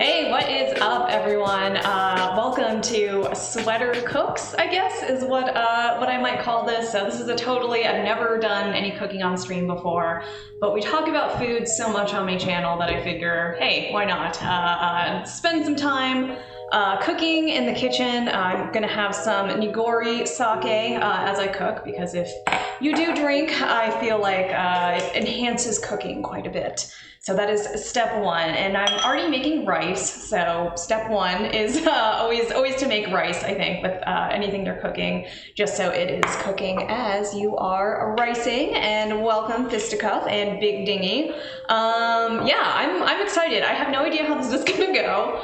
Hey, what is up, everyone? Welcome to Sweater Cooks, I guess, is what I might call this. So this is I've never done any cooking on stream before, but we talk about food so much on my channel that I figure, hey, why not? Spend some time cooking in the kitchen. I'm gonna have some Nigori sake as I cook, because if you do drink, I feel like it enhances cooking quite a bit. So that is step one, and I'm already making rice. So step one is always to make rice, I think, with anything you're cooking, just so it is cooking as you are ricing. And welcome Fisticuff and Big Dingy. Yeah, I'm excited. I have no idea how this is gonna go.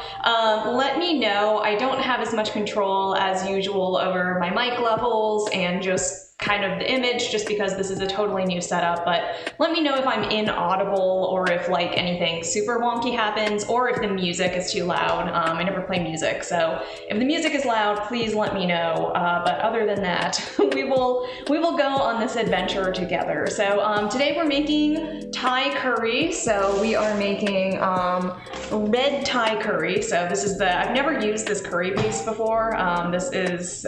Let me know. I don't have as much control as usual over my mic levels and just kind of the image, just because this is a totally new setup, but let me know if I'm inaudible or if like anything super wonky happens, or if the music is too loud. I never play music, so if the music is loud, please let me know. But other than that, we will go on this adventure together. So today we're making Thai curry. So we are making red Thai curry. So this is I've never used this curry paste before. This is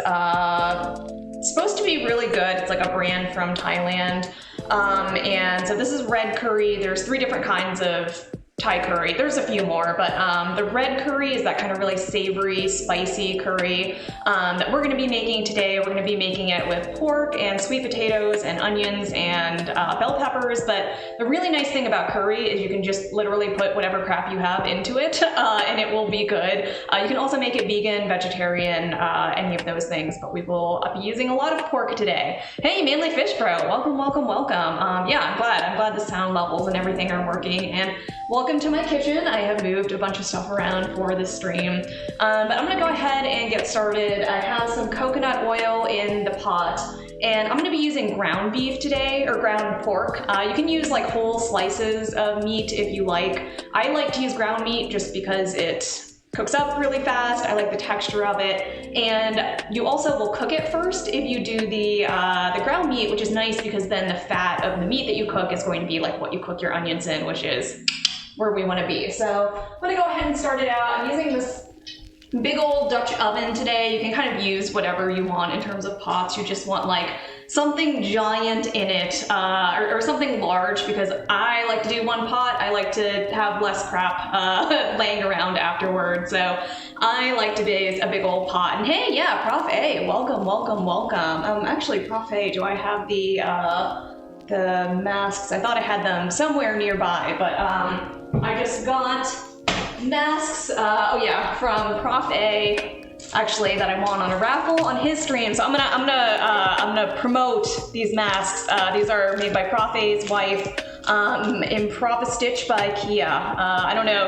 supposed to be really good. It's like a brand from Thailand. And so this is red curry. There's 3 different kinds of Thai curry. There's a few more, but the red curry is that kind of really savory, spicy curry that we're gonna be making today. We're gonna be making it with pork and sweet potatoes and onions and bell peppers. But the really nice thing about curry is you can just literally put whatever crap you have into it and it will be good. You can also make it vegan, vegetarian, any of those things, but we will be using a lot of pork today. Hey, Manly Fish Pro, welcome, welcome, welcome. Yeah, I'm glad the sound levels and everything are working. And welcome to my kitchen. I have moved a bunch of stuff around for this stream, but I'm gonna go ahead and get started. I have some coconut oil in the pot, and I'm gonna be using ground beef today, or ground pork. You can use like whole slices of meat if you like. I like to use ground meat just because it cooks up really fast. I like the texture of it, and you also will cook it first if you do the ground meat, which is nice because then the fat of the meat that you cook is going to be like what you cook your onions in, which is where we want to be. So I'm gonna go ahead and start it out. I'm using this big old Dutch oven today. You can kind of use whatever you want in terms of pots. You just want like something giant in it, or something large, because I like to do one pot. I like to have less crap laying around afterwards. So I like to do a big old pot. And hey, yeah, Prof A, welcome, welcome, welcome. Actually, Prof A, do I have the masks? I thought I had them somewhere nearby, but I just got masks, oh yeah, from Prof A, actually, that I won on a raffle on his stream. So I'm gonna promote these masks. These are made by Prof A's wife, Improv Stitch by Kia. I don't know,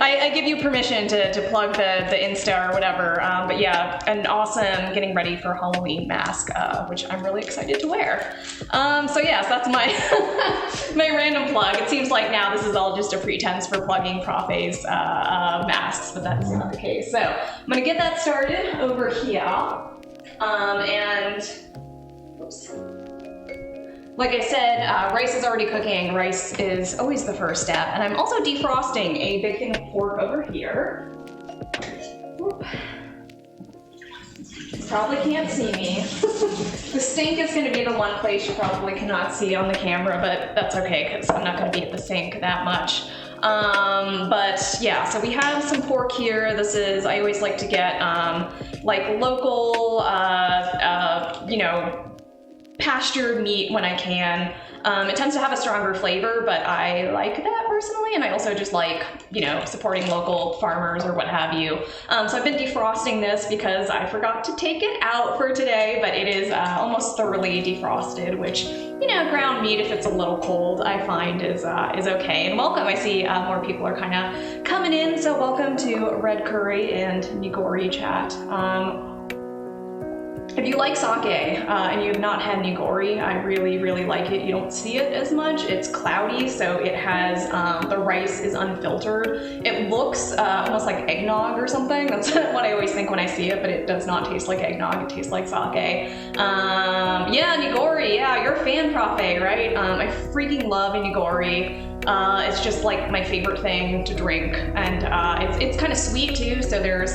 I give you permission to plug the Insta or whatever, but yeah, an awesome getting ready for Halloween mask, which I'm really excited to wear. So yes, that's my my random plug. It seems like now this is all just a pretense for plugging Prof A's masks, but that's not the case. So I'm gonna get that started over here, and oops. Like I said, rice is already cooking. Rice is always the first step. And I'm also defrosting a big thing of pork over here. Whoop. You probably can't see me. The sink is gonna be the one place you probably cannot see on the camera, but that's okay, because I'm not gonna be at the sink that much. But yeah, so we have some pork here. This is, I always like to get like local, you know, pastured meat when I can. It tends to have a stronger flavor, but I like that personally, and I also just like, you know, supporting local farmers or what have you. So I've been defrosting this because I forgot to take it out for today, but it is almost thoroughly defrosted, which, you know, ground meat, if it's a little cold, I find is okay. And welcome, I see more people are kind of coming in, so welcome to Red Curry and Nigori chat. If you like sake and you have not had nigori, I really, really like it. You don't see it as much. It's cloudy, so it has, the rice is unfiltered. It looks almost like eggnog or something. That's what I always think when I see it, but it does not taste like eggnog. It tastes like sake. Yeah, nigori. Yeah, you're a fan, Profe, right? I freaking love nigori. It's just like my favorite thing to drink, and it's kind of sweet too. So there's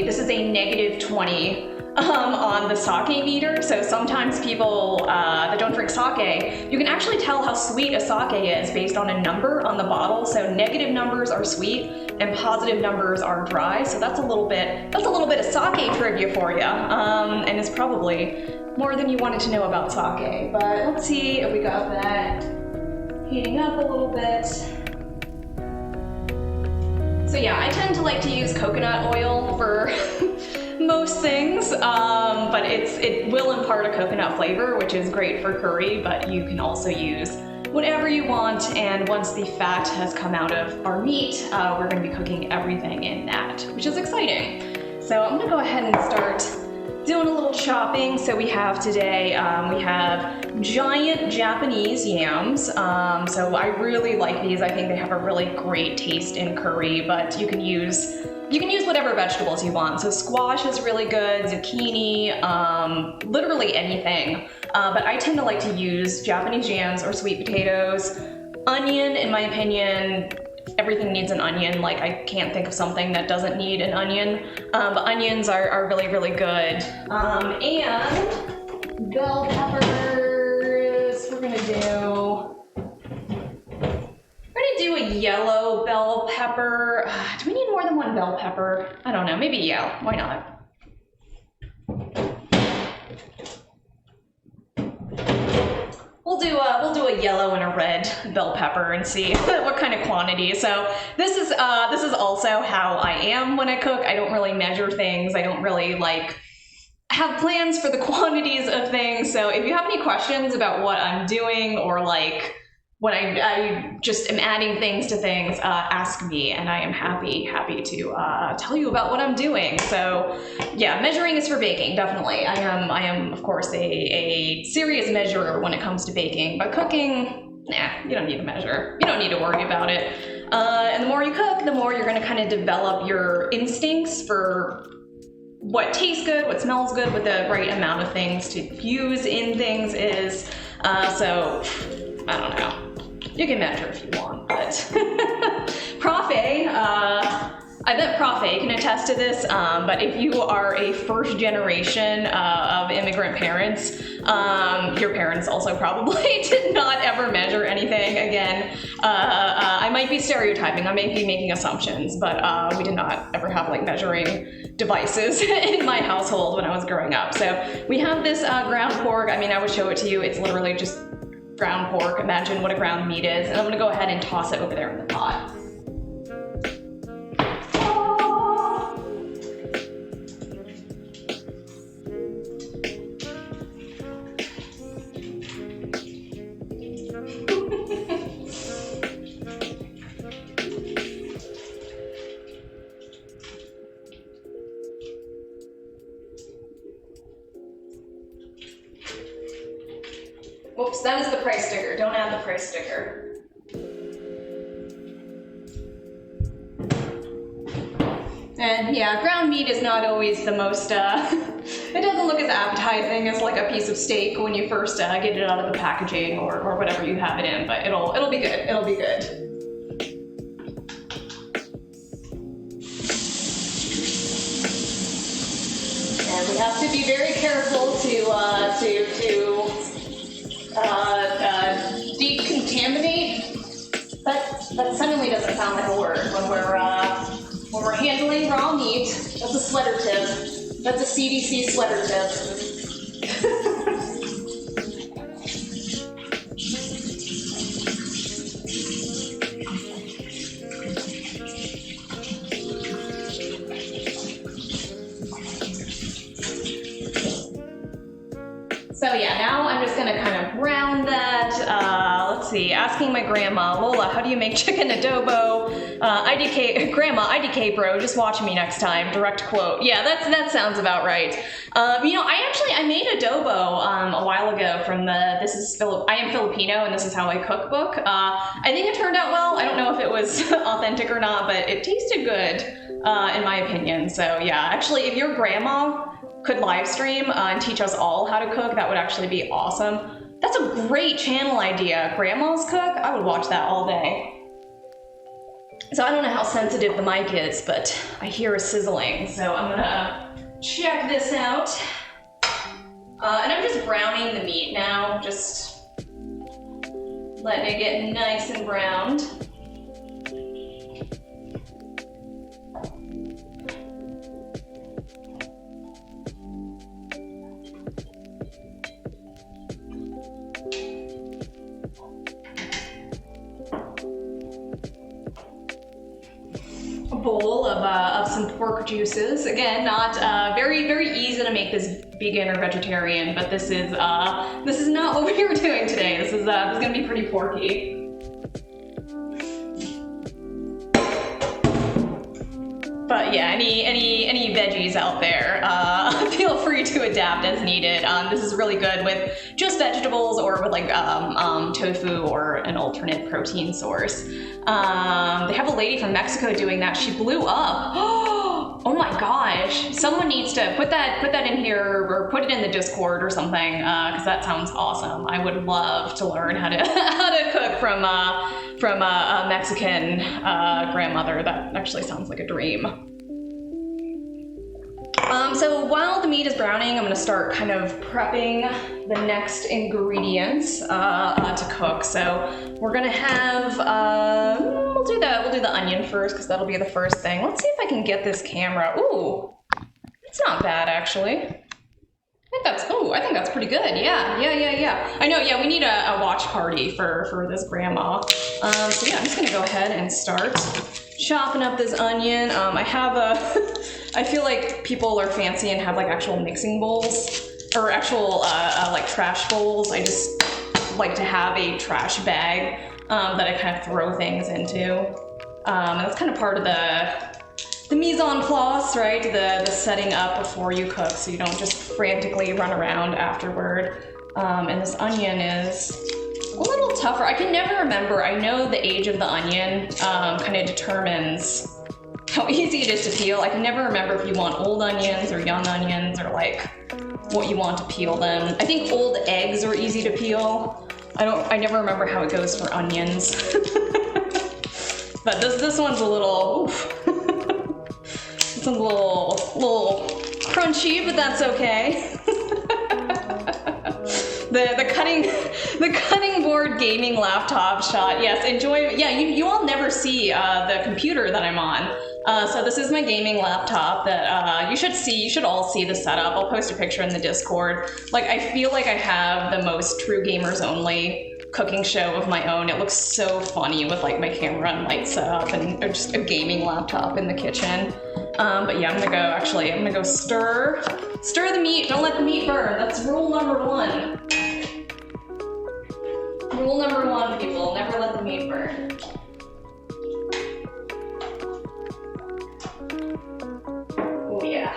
this is a -20 on the sake meter. So sometimes people that don't drink sake, you can actually tell how sweet a sake is based on a number on the bottle. So negative numbers are sweet and positive numbers are dry. So that's a little bit of sake trivia for you, and it's probably more than you wanted to know about sake. But let's see if we got that heating up a little bit. So yeah, I tend to like to use coconut oil for most things, but it will impart a coconut flavor, which is great for curry, but you can also use whatever you want. And once the fat has come out of our meat, we're gonna be cooking everything in that, which is exciting. So I'm gonna go ahead and start doing a little chopping. So we have today, we have giant Japanese yams. So I really like these. I think they have a really great taste in curry, but you can use whatever vegetables you want. So squash is really good, zucchini, literally anything. But I tend to like to use Japanese yams or sweet potatoes. Onion, in my opinion, everything needs an onion. Like, I can't think of something that doesn't need an onion. But onions are really, really good. And bell peppers, we're gonna do a yellow bell pepper. Do we need more than one bell pepper? I don't know, maybe yeah, why not? We'll do a yellow and a red bell pepper and see what kind of quantity. So this is also how I am when I cook. I don't really measure things. I don't really like have plans for the quantities of things. So if you have any questions about what I'm doing, or like when I just am adding things to things, ask me, and I am happy to tell you about what I'm doing. So yeah, measuring is for baking, definitely. I am of course a serious measurer when it comes to baking, but cooking, nah, you don't need to measure. You don't need to worry about it. And the more you cook, the more you're gonna kind of develop your instincts for what tastes good, what smells good, what the right amount of things to use in things is. So I don't know. You can measure if you want, but Profe, I bet Profe can attest to this, but if you are a first generation of immigrant parents, your parents also probably did not ever measure anything. Again, I might be stereotyping, I may be making assumptions, but we did not ever have like measuring devices in my household when I was growing up. So we have this ground pork. I mean, I would show it to you. It's literally just ground pork. Imagine what a ground meat is. And I'm gonna go ahead and toss it over there in the pot. Oops, that is the price sticker. Don't add the price sticker. And yeah, ground meat is not always the most, it doesn't look as appetizing as like a piece of steak when you first get it out of the packaging or whatever you have it in, but it'll be good. It'll be good. And we have to be very careful to decontaminate. That suddenly doesn't sound like a word when we're handling raw meat. That's a sweater tip. That's a CDC sweater tip. So yeah, now I'm just gonna kind of brown that. Let's see, asking my grandma, Lola, how do you make chicken adobo? IDK, Grandma, IDK bro, just watch me next time, direct quote. Yeah, that sounds about right. You know, I made adobo a while ago from I Am Filipino and This Is How I Cook book. I think it turned out well. I don't know if it was authentic or not, but it tasted good, in my opinion. So yeah, actually, if your grandma could live stream and teach us all how to cook, that would actually be awesome. That's a great channel idea. Grandma's Cook? I would watch that all day. So I don't know how sensitive the mic is, but I hear a sizzling. So I'm gonna check this out. And I'm just browning the meat now, just letting it get nice and browned. A bowl of some pork juices. Again, not very easy to make this vegan or vegetarian, but this is not what we were doing today. This is gonna be pretty porky. But yeah, any veggies out there, feel free to adapt as needed. This is really good with just vegetables or with like tofu or an alternate protein source. They have a lady from Mexico doing that. She blew up. Oh my gosh! Someone needs to put that in here or put it in the Discord or something, because that sounds awesome. I would love to learn how to cook from a Mexican grandmother. That actually sounds like a dream. So while the meat is browning, I'm gonna start kind of prepping the next ingredients to cook. So we're gonna have we'll do the onion first because that'll be the first thing. Let's see if I can get this camera. Ooh, it's not bad actually. I think that's pretty good. Yeah. I know, yeah, we need a watch party for this grandma. So yeah, I'm just gonna go ahead and start chopping up this onion. I feel like people are fancy and have like actual mixing bowls or actual like trash bowls. I just like to have a trash bag that I kind of throw things into. And that's kind of part of the mise en place, right? The setting up before you cook so you don't just frantically run around afterward. And this onion is a little tougher. I can never remember. I know the age of the onion kind of determines how easy it is to peel. I can never remember if you want old onions or young onions or like what you want to peel them. I think old eggs are easy to peel. I never remember how it goes for onions. But this one's a little, oof. This one's a little crunchy, but that's okay. The cutting board gaming laptop shot. Yes, enjoy. Yeah, you all never see the computer that I'm on. So this is my gaming laptop that you should all see the setup. I'll post a picture in the Discord. Like, I feel like I have the most true gamers only cooking show of my own. It looks so funny with like my camera and light setup and just a gaming laptop in the kitchen. But yeah, I'm gonna go stir the meat. Don't let the meat burn. That's rule number 1. Rule number 1, people, never let the meat burn. Oh yeah.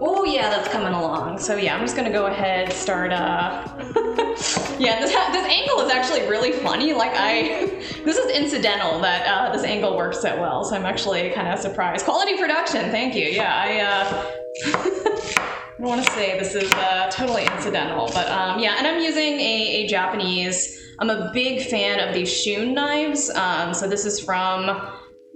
Oh yeah, that's coming along. So yeah, I'm just gonna go ahead, start, yeah, this angle is actually really funny. Like this is incidental that this angle works so well, so I'm actually kind of surprised. Quality production, thank you. Yeah, I don't want to say this is totally incidental, but yeah, and I'm using a Japanese, I'm a big fan of these Shun knives. So this is from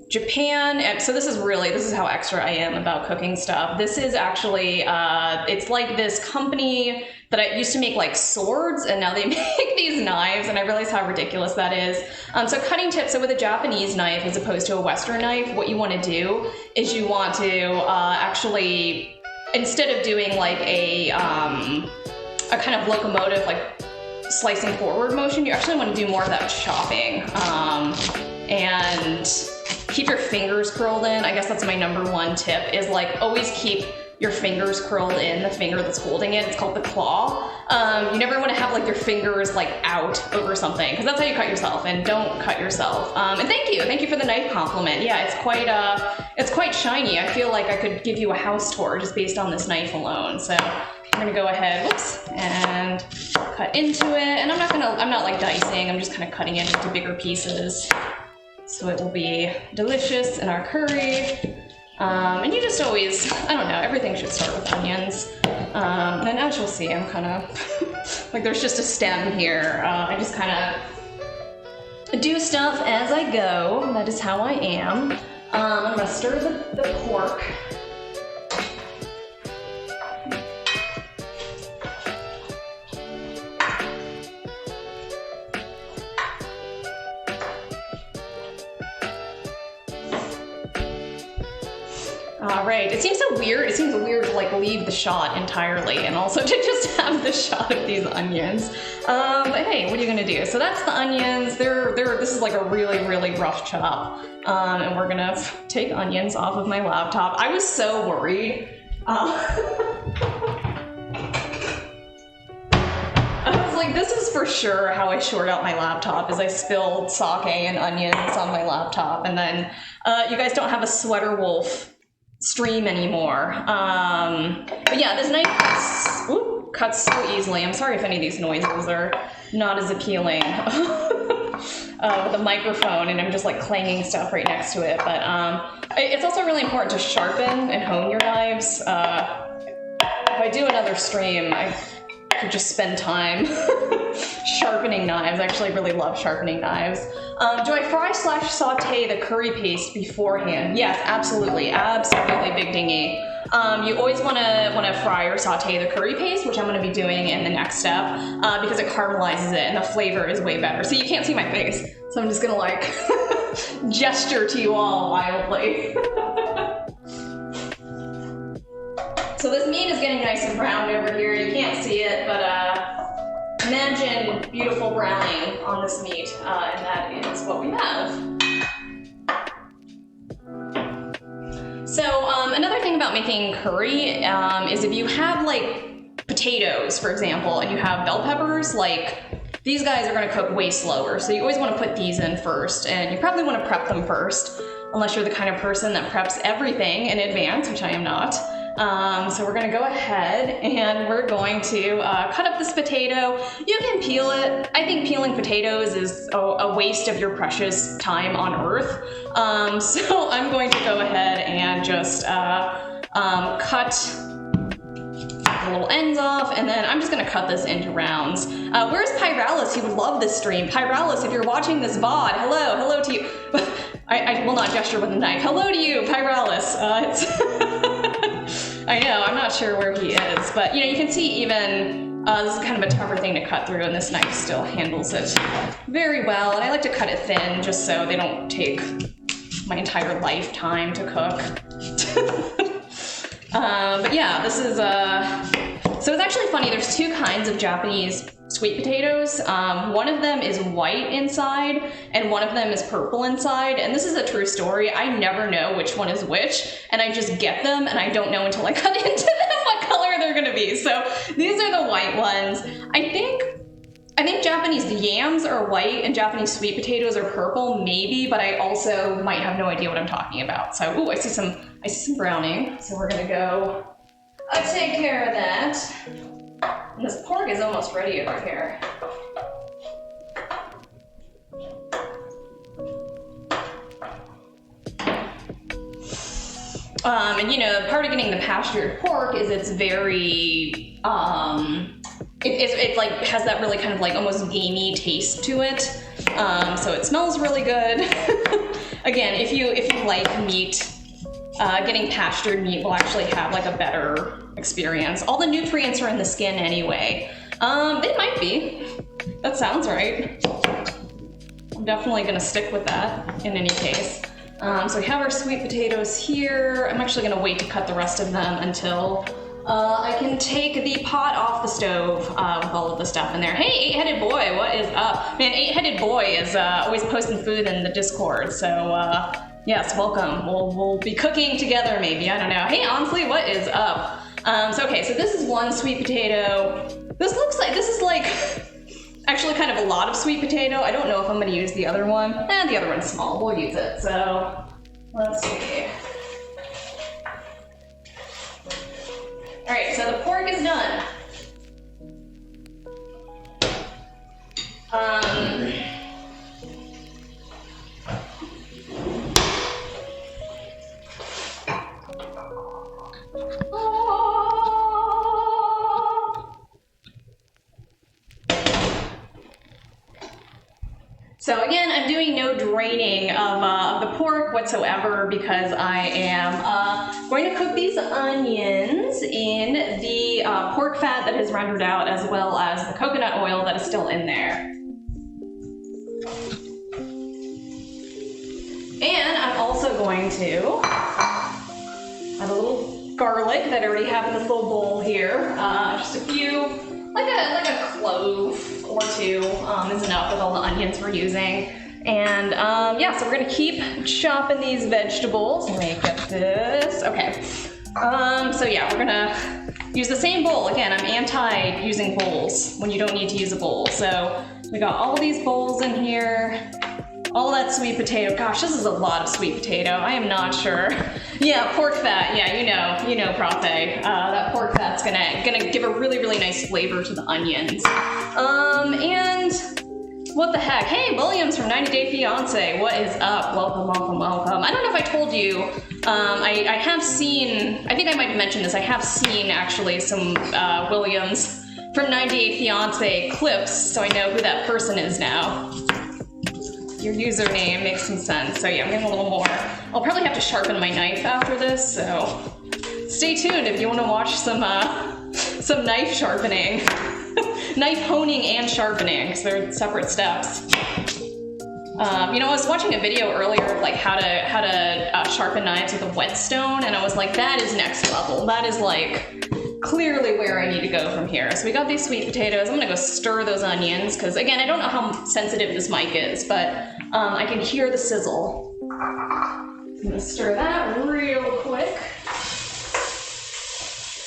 Japan, and so this is how extra I am about cooking stuff. This is actually, it's like this company that I used to make like swords, and now they make these knives, and I realize how ridiculous that is. So cutting tips, so with a Japanese knife as opposed to a Western knife, what you want to do is you want to actually, instead of doing like a kind of locomotive, like slicing forward motion, you actually want to do more of that chopping. And keep your fingers curled in. I guess that's my number 1 tip, is like always keep your fingers curled in, the finger that's holding it. It's called the claw. You never want to have like your fingers like out over something, because that's how you cut yourself, and don't cut yourself. And thank you for the knife compliment. Yeah, it's quite shiny. I feel like I could give you a house tour just based on this knife alone. So I'm gonna go ahead, whoops, and cut into it. And I'm not like dicing, I'm just kind of cutting it into bigger pieces. So it will be delicious in our curry. And you just always, I don't know, everything should start with onions. And as you'll see, I'm kind of, like there's just a stem here. I just kind of do stuff as I go. That is how I am. I'm gonna stir the pork. All right, it seems so weird. It seems weird to like leave the shot entirely and also to just have the shot of these onions. But hey, what are you gonna do? So that's the onions. This is like a really, really rough chop. And we're gonna take onions off of my laptop. I was so worried. I was like, this is for sure how I short out my laptop, is I spilled sake and onions on my laptop, and then you guys don't have a Sweater Wolf stream anymore. But yeah, this knife cuts so easily. I'm sorry if any of these noises are not as appealing with the microphone, and I'm just like clanging stuff right next to it. But it's also really important to sharpen and hone your knives. If I do another stream, I could just spend time sharpening knives. I actually really love sharpening knives. Do I fry/saute the curry paste beforehand? Yes, absolutely, Big Dingy. You always want to fry or saute the curry paste, which I'm going to be doing in the next step, because it caramelizes it and the flavor is way better. So you can't see my face, so I'm just gonna like gesture to you all wildly. So this meat is getting nice and browned over here. You can't see it, but imagine beautiful browning on this meat, and that is what we have. So another thing about making curry is if you have like potatoes, for example, and you have bell peppers, like these guys are gonna cook way slower. So you always wanna put these in first, and you probably wanna prep them first, unless you're the kind of person that preps everything in advance, which I am not. So we're gonna go ahead and we're going to cut up this potato. You can peel it. I think peeling potatoes is a waste of your precious time on earth. So I'm going to go ahead and just cut the little ends off, and then I'm just gonna cut this into rounds. Where's Pyralis? He would love this stream. Pyralis, if you're watching this VOD, hello to you. I will not gesture with a knife. Hello to you, Pyralis. I know, I'm not sure where he is, but you know, you can see even, this is kind of a tougher thing to cut through, and this knife still handles it very well. And I like to cut it thin just so they don't take my entire lifetime to cook. But yeah, this is, so it's actually funny, there's two kinds of Japanese sweet potatoes. One of them is white inside and one of them is purple inside, and this is a true story. I never know which one is which, and I just get them and I don't know until I cut into them what color they're gonna be. So these are the white ones. I think Japanese yams are white and Japanese sweet potatoes are purple, maybe, but I also might have no idea what I'm talking about. So, ooh, I see some browning. So we're gonna go take care of that. And this pork is almost ready over here. And you know, part of getting the pastured pork is it's very, it like has that really kind of like almost gamey taste to it. So it smells really good. Again, if you like meat, getting pastured meat will actually have like a better experience. All the nutrients are in the skin anyway. They might be. That sounds right. I'm definitely gonna stick with that in any case. So we have our sweet potatoes here. I'm actually gonna wait to cut the rest of them until I can take the pot off the stove with all of the stuff in there. Hey, 8-Headed Boy, what is up? Man, 8-Headed Boy is always posting food in the Discord, so Yes, welcome. We'll be cooking together maybe, I don't know. Hey Ansley, what is up? Okay, so this is one sweet potato. This is like actually kind of a lot of sweet potato. I don't know if I'm gonna use the other one. The other one's small, we'll use it. So, let's see. All right, so the pork is done. So again, I'm doing no draining of the pork whatsoever because I am going to cook these onions in the pork fat that has rendered out, as well as the coconut oil that is still in there. And I'm also going to add a little garlic that I already have in this little bowl here. Just a few. Like a clove or two is enough with all the onions we're using. And yeah, so we're gonna keep chopping these vegetables. Let me get this, okay. So yeah, we're gonna use the same bowl. Again, I'm anti using bowls when you don't need to use a bowl. So we got all these bowls in here. All that sweet potato. Gosh, this is a lot of sweet potato. I am not sure. Yeah, pork fat. Yeah, you know, Profe. That pork fat's gonna give a really, really nice flavor to the onions. And what the heck? Hey, Williams from 90 Day Fiance. What is up? Welcome, welcome, welcome. I don't know if I told you. I have seen. I think I might have mentioned this. I have seen actually some Williams from 90 Day Fiance clips, so I know who that person is now. Your username makes some sense. So yeah, I'm getting a little more. I'll probably have to sharpen my knife after this, so stay tuned if you want to watch some knife sharpening. Knife honing and sharpening, because they're separate steps. You know, I was watching a video earlier of like how to sharpen knives with a whetstone, and I was like, that is next level. That is like clearly where I need to go from here. So we got these sweet potatoes. I'm gonna go stir those onions, because again, I don't know how sensitive this mic is, but I can hear the sizzle. I'm gonna stir that real quick.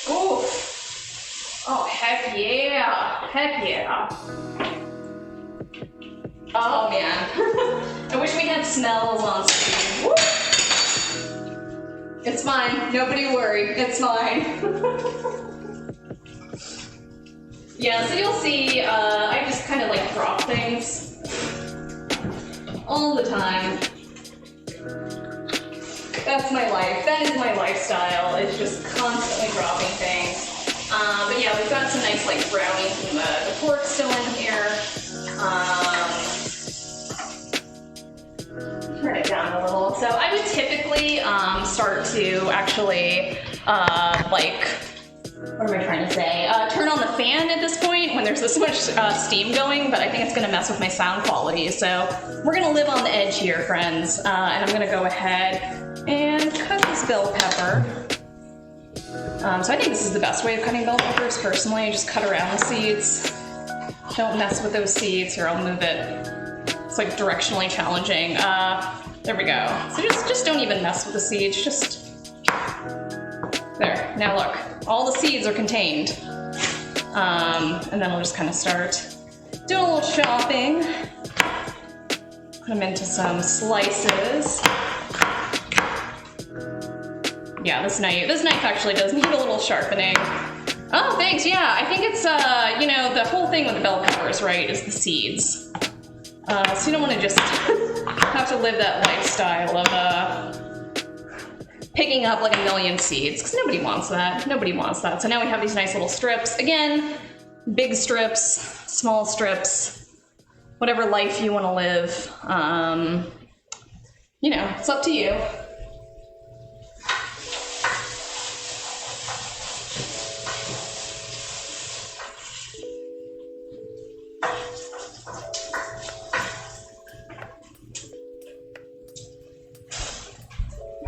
Ooh. Oh, heck yeah. Heck yeah. Oh man. I wish we had smells on screen. Woo. It's fine. Nobody worry. It's fine. Yeah, so you'll see, I just kind of like drop things all the time. That's my life. That is my lifestyle. It's just constantly dropping things. But yeah, we've got some nice like brownies and the pork still in here. Turn it down a little. So I would typically start to actually like, what am I trying to say? Turn on the fan at this point when there's this much steam going, but I think it's gonna mess with my sound quality. So we're gonna live on the edge here, friends. And I'm gonna go ahead and cut this bell pepper. So I think this is the best way of cutting bell peppers, personally. Just cut around the seeds. Don't mess with those seeds. Here, I'll move it. It's like directionally challenging. There we go. So just don't even mess with the seeds. Just, there, now look. All the seeds are contained. And then we'll just kind of start doing a little chopping. Put them into some slices. Yeah, this knife actually does need a little sharpening. Oh, thanks, yeah, I think it's, you know, the whole thing with the bell peppers, right, is the seeds. So you don't want to just have to live that lifestyle of, picking up like a million seeds, because nobody wants that. Nobody wants that. So now we have these nice little strips. Again, big strips, small strips, whatever life you want to live. You know, it's up to you.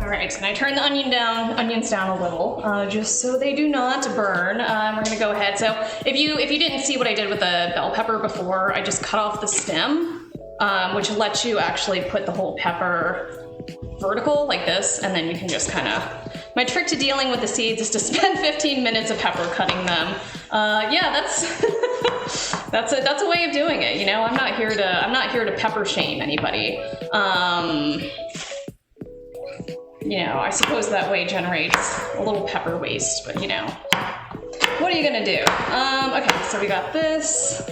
All right, and I turn the onions down a little, just so they do not burn. We're gonna go ahead. So if you didn't see what I did with the bell pepper before, I just cut off the stem, which lets you actually put the whole pepper vertical like this, and then you can just kind of, my trick to dealing with the seeds is to spend 15 minutes of pepper cutting them. Yeah, that's a way of doing it, you know. I'm not here to pepper shame anybody. You know, I suppose that way generates a little pepper waste, but you know, what are you gonna do? Okay, so we got this.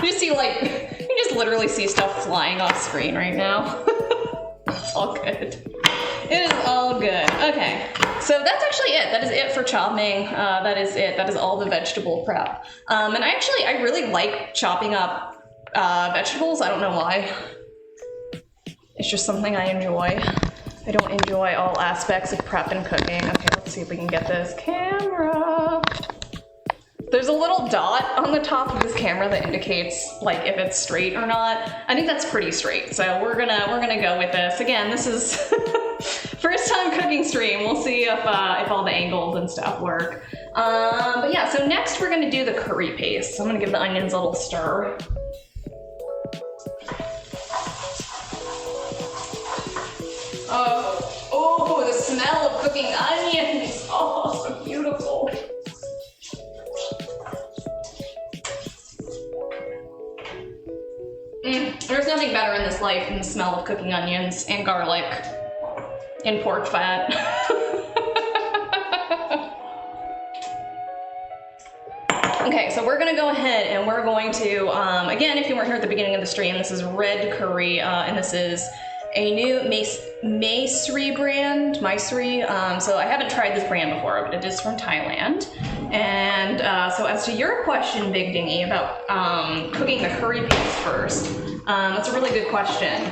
You see, like, you just literally see stuff flying off screen right now. It's all good. It is all good. Okay, so that's actually it. That is it for chopping. That is it. That is all the vegetable prep. And I really like chopping up vegetables. I don't know why. It's just something I enjoy. I don't enjoy all aspects of prep and cooking. Okay, let's see if we can get this camera. There's a little dot on the top of this camera that indicates like if it's straight or not. I think that's pretty straight, so we're gonna go with this. Again, this is first time cooking stream. We'll see if all the angles and stuff work. But yeah, so next we're gonna do the curry paste. So I'm gonna give the onions a little stir. Oh, the smell of cooking onions. Oh, so beautiful. There's nothing better in this life than the smell of cooking onions and garlic and pork fat. Okay, so we're gonna go ahead and we're going to, again, if you weren't here at the beginning of the stream, this is red curry, and this is a new Maesri brand, so I haven't tried this brand before, but it is from Thailand. And so as to your question, Big Dingy, about cooking the curry paste first, that's a really good question.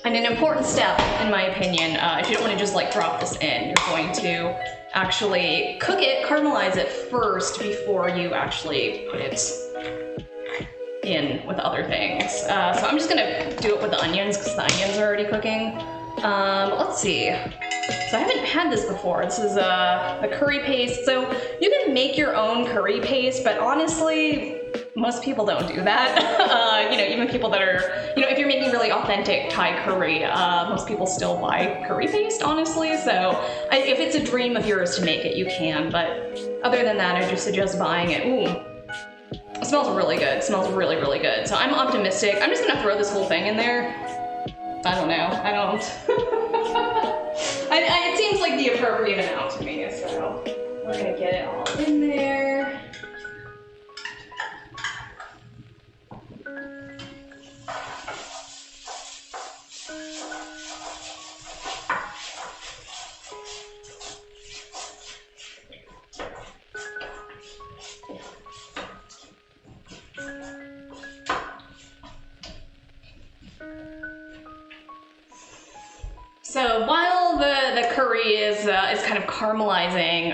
And an important step, in my opinion, if you don't want to just like drop this in, you're going to actually cook it, caramelize it first before you actually put it in with other things. So I'm just gonna do it with the onions because the onions are already cooking. But let's see. So I haven't had this before. This is the curry paste. So you can make your own curry paste, but honestly, most people don't do that. You know, even people that are, you know, if you're making really authentic Thai curry, most people still buy curry paste, honestly. So if it's a dream of yours to make it, you can. But other than that, I just suggest buying it. Ooh. It smells really good. It smells really, really good. So I'm optimistic. I'm just gonna throw this whole thing in there. I don't know. I don't. It seems like the appropriate amount to me, so we're gonna get it all in there. So while the curry is kind of caramelizing,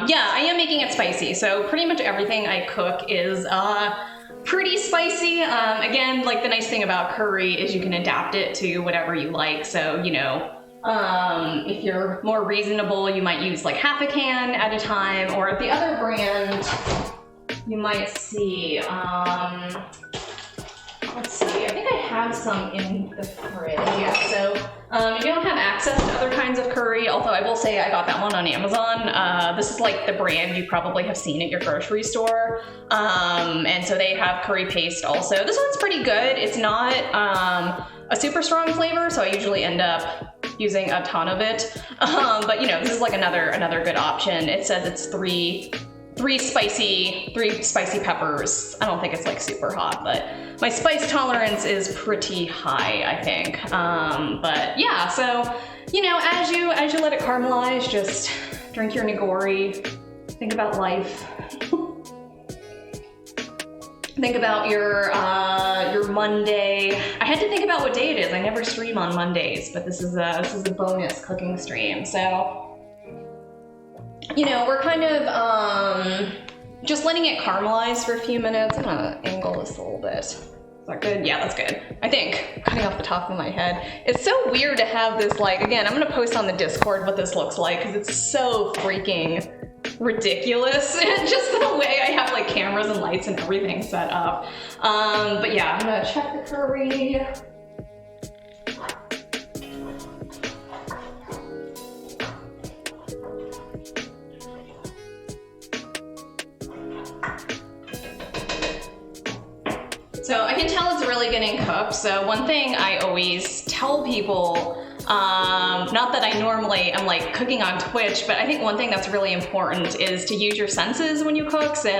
yeah, I am making it spicy. So pretty much everything I cook is pretty spicy. Again, like the nice thing about curry is you can adapt it to whatever you like. So, you know, if you're more reasonable, you might use like half a can at a time, or the other brand, you might see, let's see, I think I have some in the fridge. Yeah, so if you don't have access to other kinds of curry, although I will say I got that one on Amazon. This is like the brand you probably have seen at your grocery store. And so they have curry paste also. This one's pretty good. It's not a super strong flavor, so I usually end up using a ton of it. But you know, this is like another good option. It says it's three spicy peppers. I don't think it's like super hot, but my spice tolerance is pretty high, I think. But yeah, so you know, as you let it caramelize, just drink your nigori, think about life. Think about your Monday. I had to think about what day it is. I never stream on Mondays, but this is a bonus cooking stream. So you know, we're kind of just letting it caramelize for a few minutes. I'm gonna angle this a little bit. Is that good? Yeah, that's good. I think, cutting off the top of my head. It's so weird to have this, like, again, I'm gonna post on the Discord what this looks like because it's so freaking ridiculous. Just the way I have like cameras and lights and everything set up. But yeah, I'm gonna check the curry. can tell it's really getting cooked. So one thing I always tell people, not that I normally am like cooking on Twitch, but I think one thing that's really important is to use your senses when you cook. So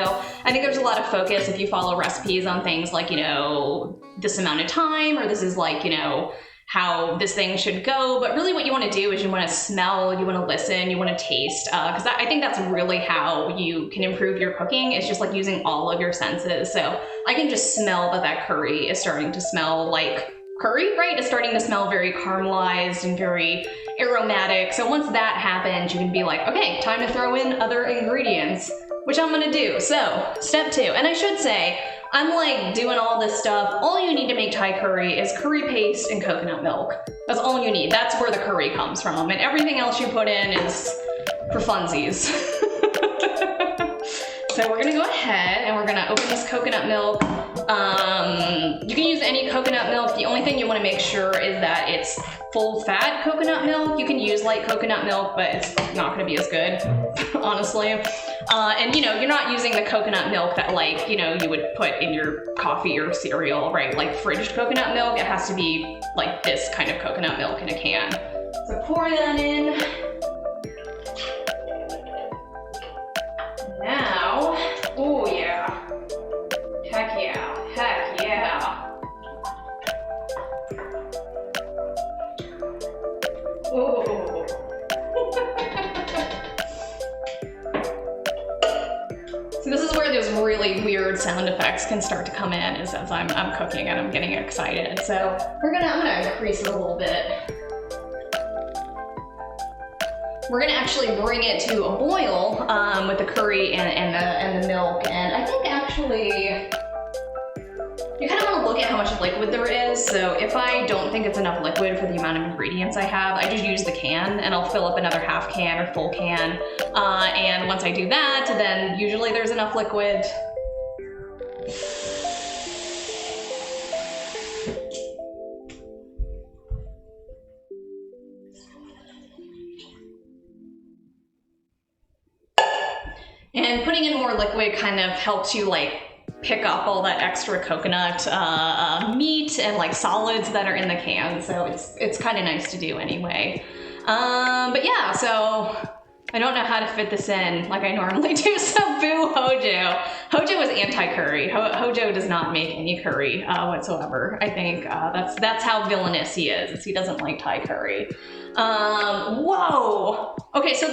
I think there's a lot of focus if you follow recipes on things like, you know, this amount of time, or this is like, you know, how this thing should go. But really what you want to do is you want to smell, you want to listen, you want to taste, because I think that's really how you can improve your cooking. It's just like using all of your senses. So I can just smell that that curry is starting to smell like curry, right? It's starting to smell very caramelized and very aromatic. So once that happens, you can be like, okay, time to throw in other ingredients, which I'm gonna do. So step 2, and I should say, I'm like doing all this stuff. All you need to make Thai curry is curry paste and coconut milk. That's all you need. That's where the curry comes from. And everything else you put in is for funsies. So we're gonna go ahead and we're gonna open this coconut milk. You can use any coconut milk. The only thing you wanna make sure is that it's full fat coconut milk. You can use light coconut milk, but it's not gonna be as good, honestly. And you know, you're not using the coconut milk that like, you know, you would put in your coffee or cereal, right? Like fridged coconut milk. It has to be like this kind of coconut milk in a can. So pour that in. Now, oh yeah, heck yeah, heck yeah. Oh. So this is where those really weird sound effects can start to come in, is as I'm cooking and I'm getting excited. So I'm gonna increase it a little bit. We're gonna actually bring it to a boil with the curry and the milk, and I think actually you kind of want to look at how much liquid there is. So if I don't think it's enough liquid for the amount of ingredients I have, I just use the can and I'll fill up another half can or full can. And once I do that, then usually there's enough liquid. And putting in more liquid kind of helps you like pick up all that extra coconut meat and like solids that are in the can. So it's kind of nice to do anyway. But yeah, so I don't know how to fit this in like I normally do. So boo Hojo. Hojo is anti-curry. Hojo does not make any curry whatsoever. I think that's how villainous he is. He doesn't like Thai curry. Whoa. Okay, so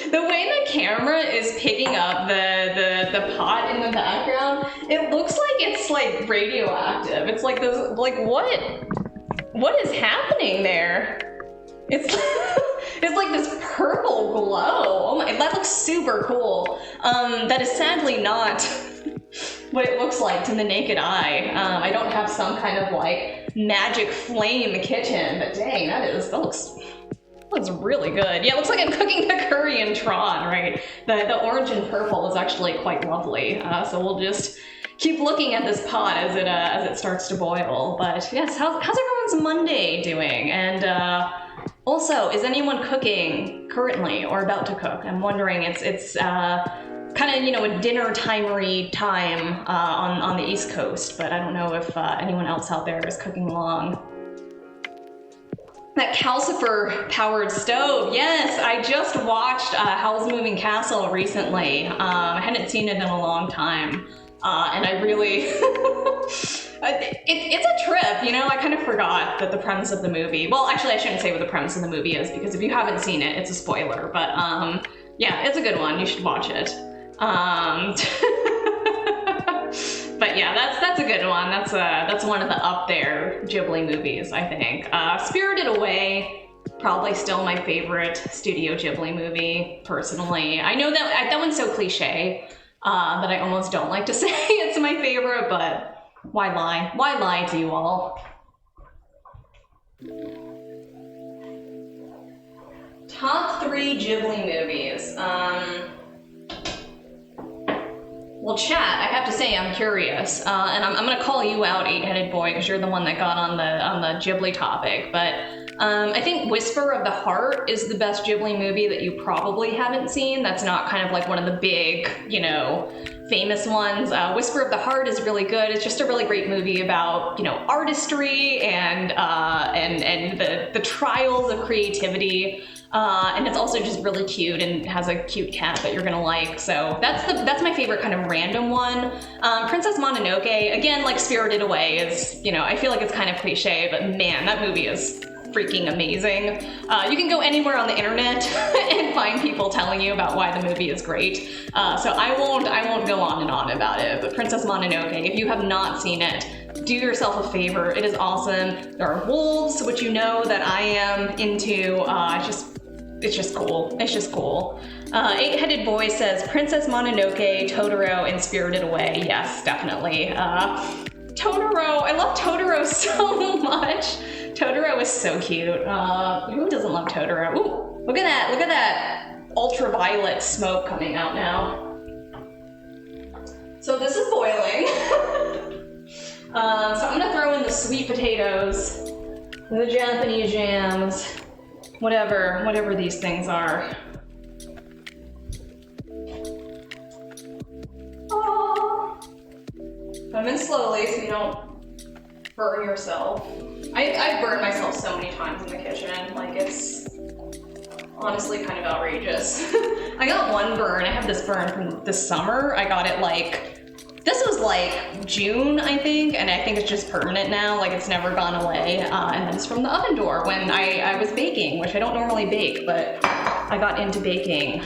the way the camera is picking up the pot in the background, it looks like it's like radioactive. It's like this, like what is happening there? It's it's like this purple glow. Oh my, that looks super cool. That is sadly not what it looks like to the naked eye. I don't have some kind of like magic flame kitchen, but dang, that looks really good. Yeah, it looks like I'm cooking the curry in Tron, right? The orange and purple is actually quite lovely. So we'll just keep looking at this pot as it starts to boil. But yes, how's everyone's Monday doing? And also, is anyone cooking currently or about to cook? I'm wondering. It's kind of, you know, a dinner timery time on the East Coast, but I don't know if anyone else out there is cooking along. That calcifer powered stove. Yes, I just watched Howl's Moving Castle recently. I hadn't seen it in a long time. And I really, it's a trip, you know. I kind of forgot that the premise of the movie, well, actually I shouldn't say what the premise of the movie is, because if you haven't seen it, it's a spoiler, but yeah, it's a good one. You should watch it. But yeah, that's a good one. That's one of the up there Ghibli movies, I think. Spirited Away, probably still my favorite Studio Ghibli movie, personally. I know that one's so cliche that I almost don't like to say it's my favorite, but why lie? Why lie to you all? Top 3 Ghibli movies. Well, chat, I have to say I'm curious, and I'm gonna call you out, 8-headed boy, because you're the one that got on the Ghibli topic, but I think Whisper of the Heart is the best Ghibli movie that you probably haven't seen. That's not kind of like one of the big, you know, famous ones. Whisper of the Heart is really good. It's just a really great movie about, you know, artistry and the trials of creativity. And it's also just really cute and has a cute cat that you're gonna like. So that's my favorite kind of random one. Princess Mononoke, again, like Spirited Away is, you know, I feel like it's kind of cliche, but man, that movie is freaking amazing. You can go anywhere on the internet and find people telling you about why the movie is great. So I won't go on and on about it, but Princess Mononoke, if you have not seen it, do yourself a favor. It is awesome. There are wolves, which you know that I am into. It's just cool. It's just cool. Eight-Headed Boy says Princess Mononoke, Totoro, and Spirited Away. Yes, definitely. Totoro, I love Totoro so much. Totoro is so cute. Who doesn't love Totoro? Ooh, look at that ultraviolet smoke coming out now. So this is boiling. So I'm gonna throw in the sweet potatoes, the Japanese jams, whatever these things are. Oh. Come in slowly so you don't burn yourself. I've burned myself so many times in the kitchen, like it's honestly kind of outrageous. I got one burn, I have this burn from this summer. I got it this was like June, I think, and I think it's just permanent now, like it's never gone away. And then it's from the oven door when I was baking, which I don't normally bake, but I got into baking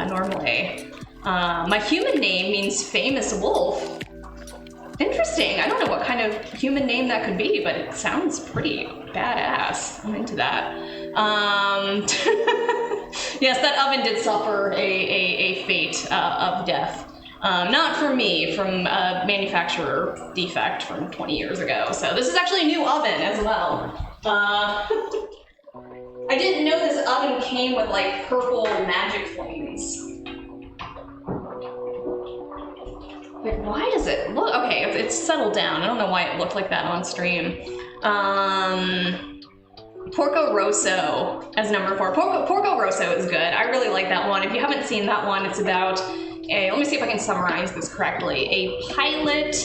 normally. My human name means famous wolf. Interesting. I don't know what kind of human name that could be, but it sounds pretty badass. I'm into that. Yes, that oven did suffer a fate of death. Not from me, from a manufacturer defect from 20 years ago. So this is actually a new oven as well. I didn't know this oven came with like purple magic flames. Like, why does it look, okay, it's settled down. I don't know why it looked like that on stream. Porco Rosso as number 4. Porco Rosso is good. I really like that one. If you haven't seen that one, it's about let me see if I can summarize this correctly. A pilot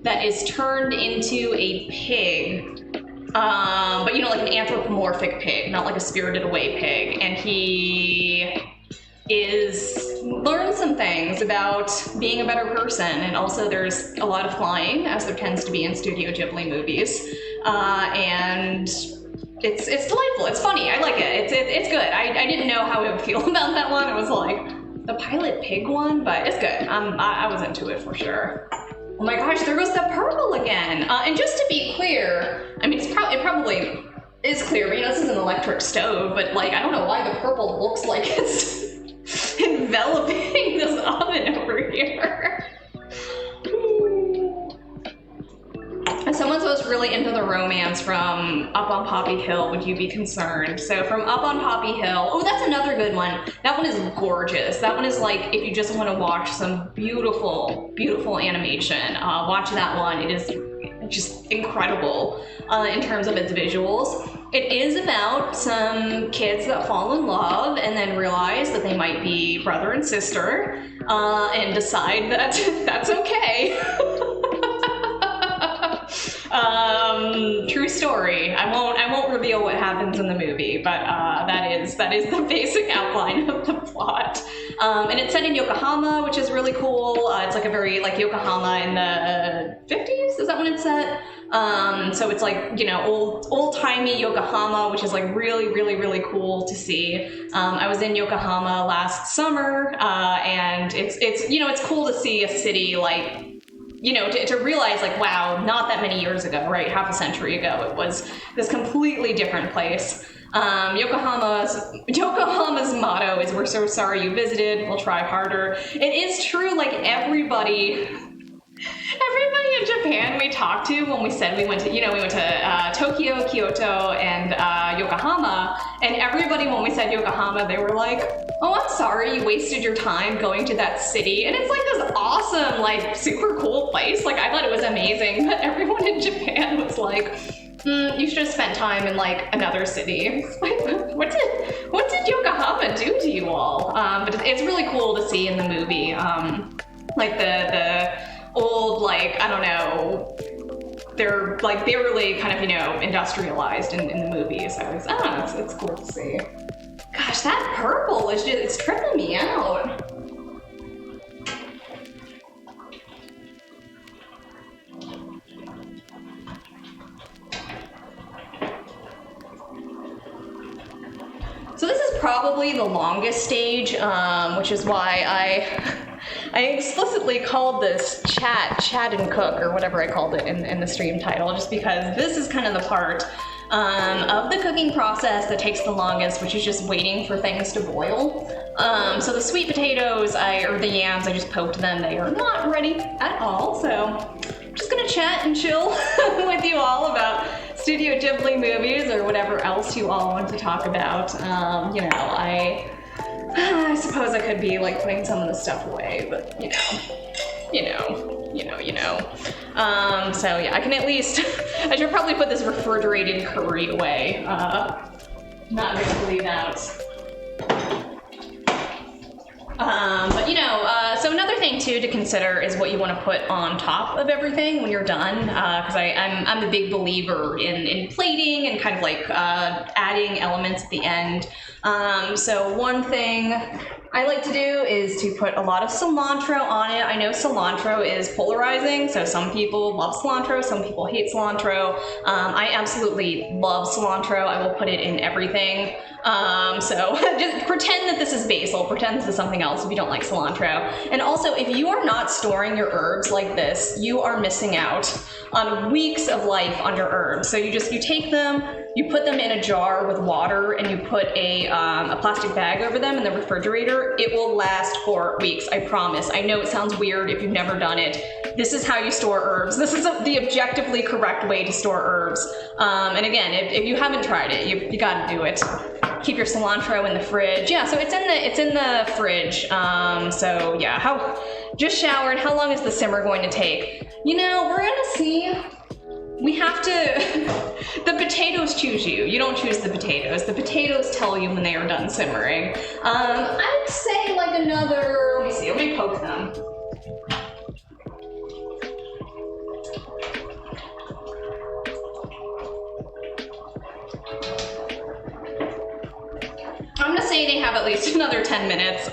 that is turned into a pig, but you know, like an anthropomorphic pig, not like a Spirited Away pig. And he learns some things about being a better person, and also there's a lot of flying, as there tends to be in Studio Ghibli movies, and it's delightful. It's funny. I like it. It's good. I didn't know how I would feel about that one. It was like the pilot pig one, but it's good. I was into it for sure. Oh my gosh, there goes the purple again. And just to be clear, I mean, it probably is clear, but you know, this is an electric stove, but like, I don't know why the purple looks like it's enveloping this oven over here. As someone who's really into the romance from Up on Poppy Hill, would you be concerned? So from Up on Poppy Hill, oh, that's another good one. That one is gorgeous. That one is like, if you just want to watch some beautiful, beautiful animation, watch that one. It is just incredible in terms of its visuals. It is about some kids that fall in love and then realize that they might be brother and sister and decide that that's okay. True story. I won't reveal what happens in the movie, but that is the basic outline of the plot. And it's set in Yokohama, which is really cool. It's like a very like Yokohama in the 50s. Is that when it's set? So it's like, you know, old-timey Yokohama, which is like really, really, really cool to see. I was in Yokohama last summer, and it's you know, it's cool to see a city like, you know, to realize like, wow, not that many years ago, right? Half a century ago, it was this completely different place. Yokohama's motto is, "We're so sorry you visited, we'll try harder." It is true, like everybody in Japan we talked to when we said we went to Tokyo, Kyoto, and Yokohama, and everybody when we said Yokohama, they were like, "Oh, I'm sorry you wasted your time going to that city." And it's like this awesome, like super cool place. Like I thought it was amazing, but everyone in Japan was like, You should have spent time in like another city. what did Yokohama do to you all? But it's really cool to see in the movie. Like the old, like, I don't know, they're like barely kind of, you know, industrialized in the movie. So it's, I don't know, it's cool to see. Gosh, that purple is just, it's tripping me out. So this is probably the longest stage, which is why I explicitly called this Chat and Cook, or whatever I called it in the stream title, just because this is kind of the part of the cooking process that takes the longest, which is just waiting for things to boil. So the sweet potatoes, or the yams, I just poked them. They are not ready at all, so I'm just gonna chat and chill with you all about Studio Ghibli movies or whatever else you all want to talk about. You know, I suppose I could be like putting some of the stuff away, but you know. So yeah, I can at least, I should probably put this refrigerated curry away. Not gonna leave out. But you know, so another thing too to consider is what you want to put on top of everything when you're done, because I'm a big believer in plating and kind of like adding elements at the end. So one thing I like to do is to put a lot of cilantro on it. I know cilantro is polarizing, so some people love cilantro, some people hate cilantro. I absolutely love cilantro. I will put it in everything. So just pretend that this is basil, pretend this is something else if you don't like cilantro. And also, if you are not storing your herbs like this, you are missing out on weeks of life under herbs. So you take them, you put them in a jar with water, and you put a plastic bag over them in the refrigerator. It will last for weeks, I promise. I know it sounds weird if you've never done it. This is how you store herbs. This is the objectively correct way to store herbs. And again, if you haven't tried it, you gotta do it. Keep your cilantro in the fridge. Yeah, so it's in the fridge. So yeah, just showered. How long is the simmer going to take? You know, we're gonna see. We have to, the potatoes choose you. You don't choose the potatoes. The potatoes tell you when they are done simmering. I'd say like another, let me poke them. I'm gonna say they have at least another 10 minutes.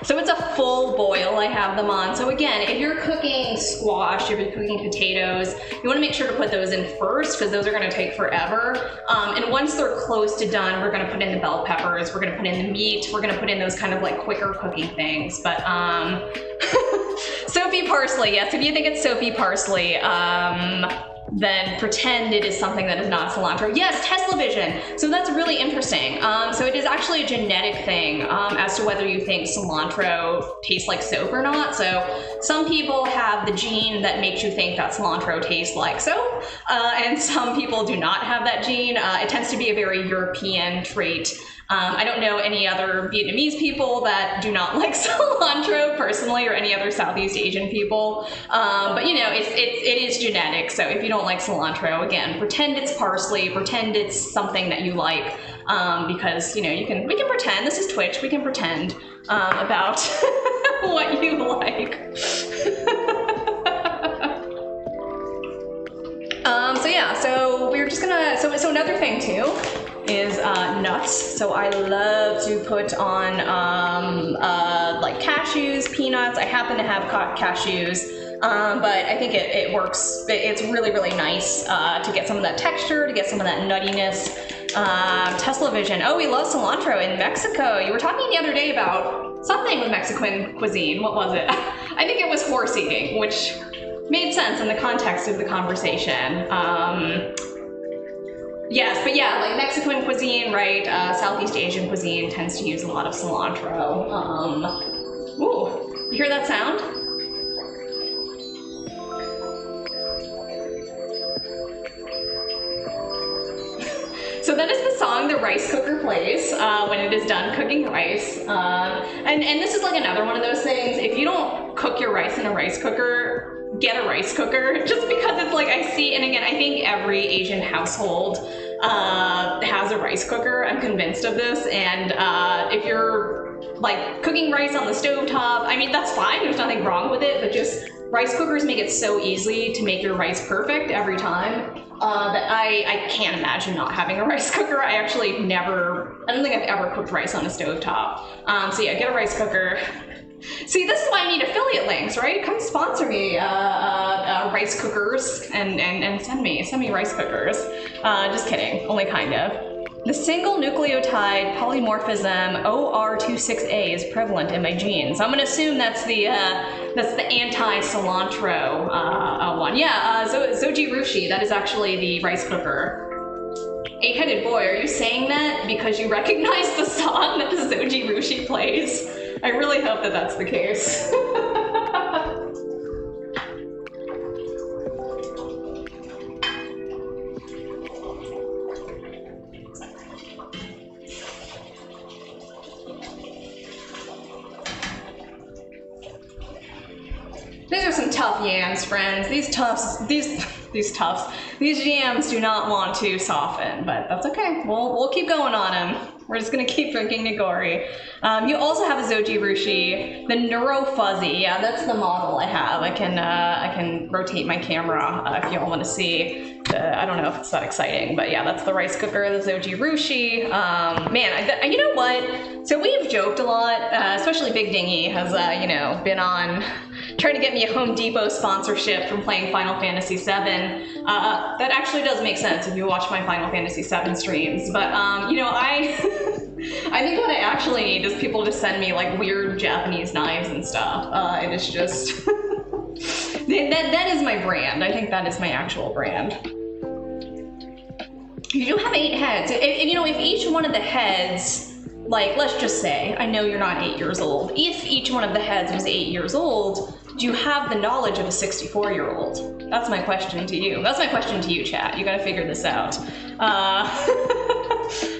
So it's a full boil I have them on. So again, if you're cooking squash, if you're cooking potatoes, you wanna make sure to put those in first because those are gonna take forever. And once they're close to done, we're gonna put in the bell peppers, we're gonna put in the meat, we're gonna put in those kind of like quicker cooking things. But Soapy parsley, yes, if you think it's soapy parsley, then pretend it is something that is not cilantro. Yes, Tesla Vision. So that's really interesting. So it is actually a genetic thing as to whether you think cilantro tastes like soap or not. So some people have the gene that makes you think that cilantro tastes like soap, and some people do not have that gene. It tends to be a very European trait. I don't know any other Vietnamese people that do not like cilantro personally, or any other Southeast Asian people. But you know, it is genetic. So if you don't like cilantro, again, pretend it's parsley, pretend it's something that you like, because you know, we can pretend. This is Twitch. We can pretend about what you like. So yeah, so we're just gonna, so another thing too is nuts. So I love to put on like cashews, peanuts. I happen to have cashews, but I think it works. It's really, really nice to get some of that texture, to get some of that nuttiness. Tesla Vision. Oh, we love cilantro in Mexico. You were talking the other day about something with Mexican cuisine. What was it? I think it was horse eating, which made sense in the context of the conversation. Yes, but yeah, like Mexican cuisine, right? Southeast Asian cuisine tends to use a lot of cilantro. Ooh, you hear that sound? So that is the song the rice cooker plays when it is done cooking rice. And this is like another one of those things. If you don't cook your rice in a rice cooker, get a rice cooker, just because it's like I see, and again, I think every Asian household has a rice cooker. I'm convinced of this, and if you're like cooking rice on the stovetop, I mean, that's fine, there's nothing wrong with it, but just rice cookers make it so easy to make your rice perfect every time that I can't imagine not having a rice cooker. I actually I don't think I've ever cooked rice on a stovetop. So yeah, get a rice cooker. See, this is why I need affiliate links, right? Come sponsor me, rice cookers, and send me rice cookers. Just kidding, only kind of. The single nucleotide polymorphism OR26A is prevalent in my genes. I'm gonna assume that's the anti-cilantro one. Yeah, Zoji Rushi, that is actually the rice cooker. Eight-headed boy, are you saying that because you recognize the song that the Zoji Rushi plays? I really hope that that's the case. These are some tough yams, friends. These yams do not want to soften, but that's okay. We'll keep going on them. We're just gonna keep drinking Nigori. You also have a Zoji Rushi, the Neuro Fuzzy. Yeah, that's the model I have. I can rotate my camera if y'all want to see. I don't know if it's that exciting, but yeah, that's the rice cooker, the Zoji Rushi. Man, you know what? So we've joked a lot, especially Big Dingy has, been on trying to get me a Home Depot sponsorship from playing Final Fantasy VII. That actually does make sense if you watch my Final Fantasy VII streams, but I think what I actually need is people to send me like weird Japanese knives and stuff. It is just that is my brand. I think that is my actual brand. You do have 8 heads. If each one of the heads, like, let's just say, I know you're not 8 years old. If each one of the heads was 8 years old, do you have the knowledge of a 64-year-old? That's my question to you. That's my question to you, chat. You gotta figure this out.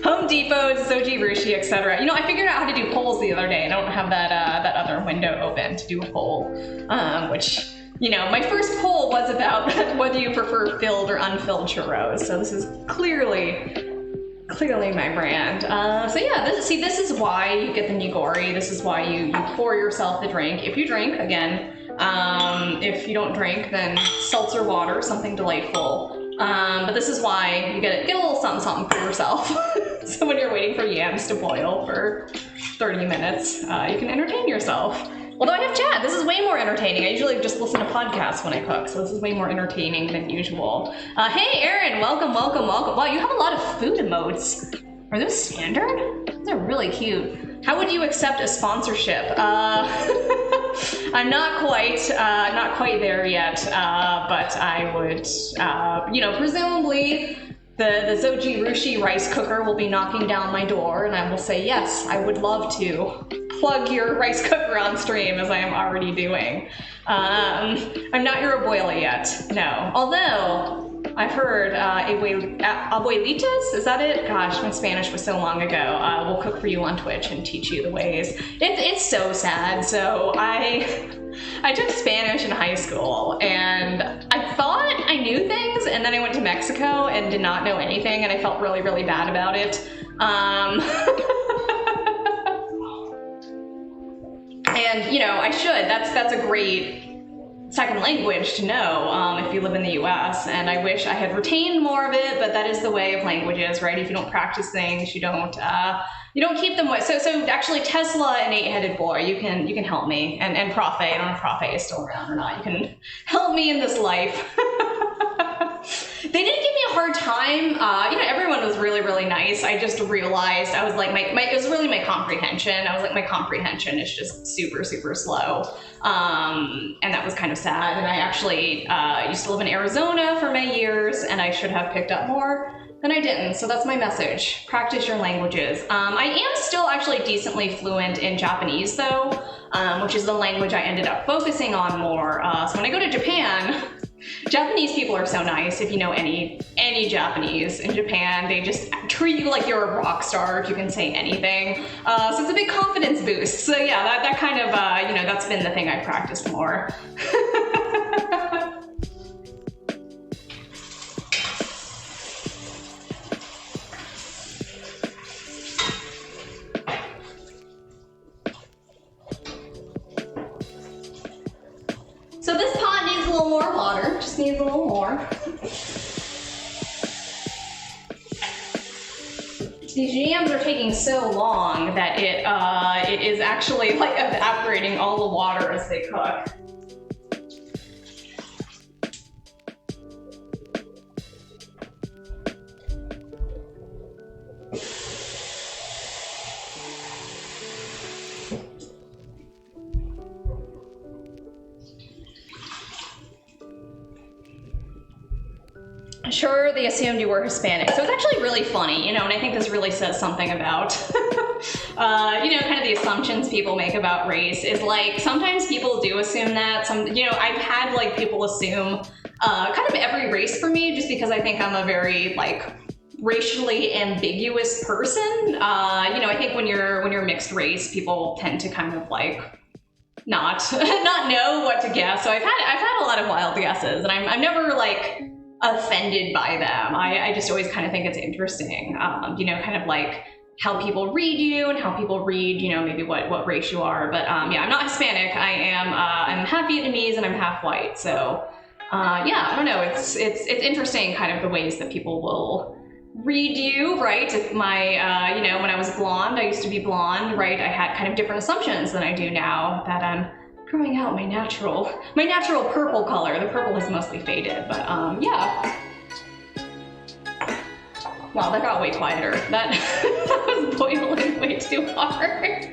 Home Depot, Zoji Rushi, etc. I figured out how to do polls the other day. I don't have that other window open to do a poll, which, my first poll was about whether you prefer filled or unfilled churros. So this is clearly my brand. So yeah, this is why you get the Nigori. This is why you pour yourself the drink. If you drink, again, if you don't drink, then seltzer water, something delightful. But this is why you get a little something for yourself. So when you're waiting for yams to boil for 30 minutes, you can entertain yourself. Although I have chat, this is way more entertaining. I usually just listen to podcasts when I cook, so this is way more entertaining than usual. Hey Aaron, welcome. Wow, you have a lot of food emotes. Are those standard? Those are really cute. How would you accept a sponsorship? I'm not quite there yet, but I would, presumably the Zoji Rushi rice cooker will be knocking down my door, and I will say, yes, I would love to plug your rice cooker on stream, as I am already doing. I'm not your abuela yet, no. Although, I've heard abuelitas, is that it? Gosh, my Spanish was so long ago. We'll cook for you on Twitch and teach you the ways. It's so sad. So I took Spanish in high school, and I thought I knew things, and then I went to Mexico and did not know anything, and I felt really, really bad about it. And I should. That's a great second language to know if you live in the US, and I wish I had retained more of it, but that is the way of languages, right? If you don't practice things, you don't keep them. So actually, Tesla and 8-headed boy, you can help me, and Profe. I don't know if Profe is still around or not. You can help me in this life. They didn't give me a hard time. Everyone was really, really nice. I just realized I was like, it was really my comprehension. I was like, my comprehension is just super, super slow. And that was kind of sad. And I actually used to live in Arizona for many years, and I should have picked up more, and I didn't. So that's my message. Practice your languages. I am still actually decently fluent in Japanese though, which is the language I ended up focusing on more. So when I go to Japan, Japanese people are so nice. If you know any Japanese in Japan, they just treat you like you're a rock star if you can say anything. So it's a big confidence boost. So yeah, that kind of, that's been the thing I practiced more. more. These yams are taking so long that it is actually like evaporating all the water as they cook. Sure, they assumed you were Hispanic. So it's actually really funny, you know, and I think this really says something about, you know, kind of the assumptions people make about race is like, sometimes people do assume that. You know, I've had like people assume kind of every race for me just because I think I'm a very like racially ambiguous person. You know, I think when you're mixed race, people tend to kind of like not know what to guess. So I've had a lot of wild guesses, and I'm never like offended by them. I just always kind of think it's interesting, you know, kind of like how people read you and how people read, you know, maybe what race you are. But yeah, I'm not Hispanic. I'm half Vietnamese and I'm half white. So yeah, I don't know. It's interesting kind of the ways that people will read you, right? If my, you know, when I was blonde, I used to be blonde, right? I had kind of different assumptions than I do now that I'm growing out my natural purple color. The purple has mostly faded, but yeah. Wow, that got way quieter. That was boiling way too hard.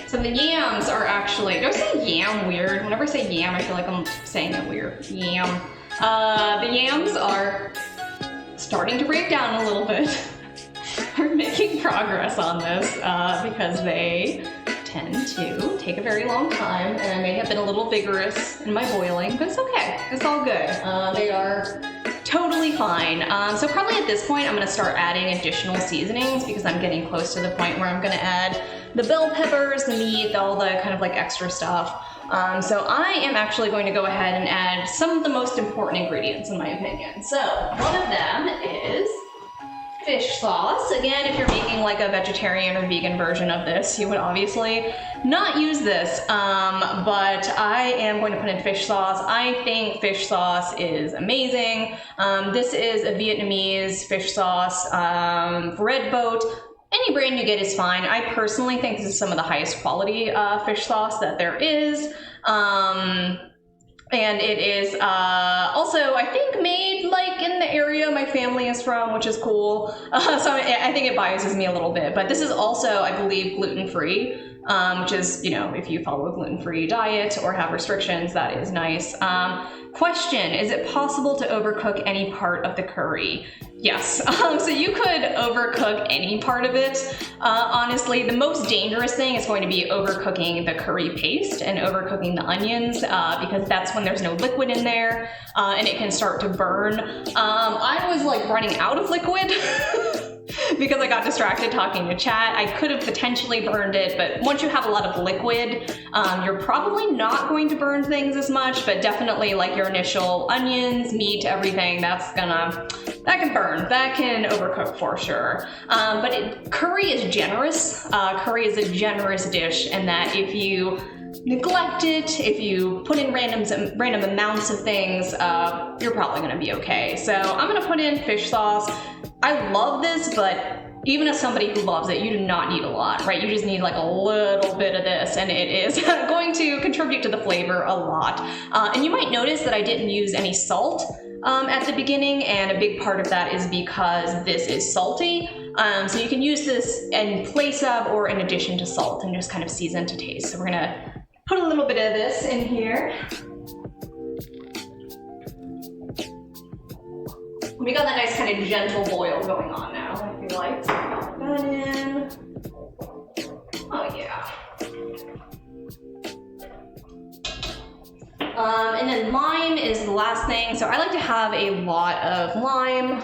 So the yams are actually, do I say yam weird? Whenever I say yam, I feel like I'm saying it weird. Yam. The yams are starting to break down a little bit. We're making progress on this because they tend to take a very long time, and I may have been a little vigorous in my boiling, but it's okay. It's all good. They are totally fine. So probably at this point, I'm gonna start adding additional seasonings because I'm getting close to the point where I'm gonna add the bell peppers, the meat, all the kind of like extra stuff. So I am actually going to go ahead and add some of the most important ingredients in my opinion. So one of them is fish sauce. Again, if you're making like a vegetarian or vegan version of this, you would obviously not use this, but I am going to put in fish sauce. I think fish sauce is amazing. This is a Vietnamese fish sauce, Red Boat. Any brand you get is fine. I personally think this is some of the highest quality fish sauce that there is. And it is also, I think, made like in the area my family is from, which is cool. So I think it biases me a little bit, but this is also, I believe, gluten-free. Which is, you know, if you follow a gluten-free diet or have restrictions, that is nice. Question, is it possible to overcook any part of the curry? Yes, so you could overcook any part of it. Honestly, the most dangerous thing is going to be overcooking the curry paste and overcooking the onions because that's when there's no liquid in there and it can start to burn. I was like running out of liquid because I got distracted talking to chat. I could have potentially burned it, but once you have a lot of liquid, you're probably not going to burn things as much, but definitely like your initial onions, meat, everything, that can burn. That can overcook for sure. But curry is generous. Curry is a generous dish, and that if you neglect it, if you put in random amounts of things, you're probably gonna be okay. So I'm gonna put in fish sauce. I love this, but even as somebody who loves it, you do not need a lot, right? You just need like a little bit of this, and it is going to contribute to the flavor a lot. And you might notice that I didn't use any salt at the beginning, and a big part of that is because this is salty. So you can use this in place of or in addition to salt and just kind of season to taste. So we're gonna put a little bit of this in here. We got that nice kind of gentle boil going on now. I feel like put that in. Oh yeah. And then lime is the last thing. So I like to have a lot of lime.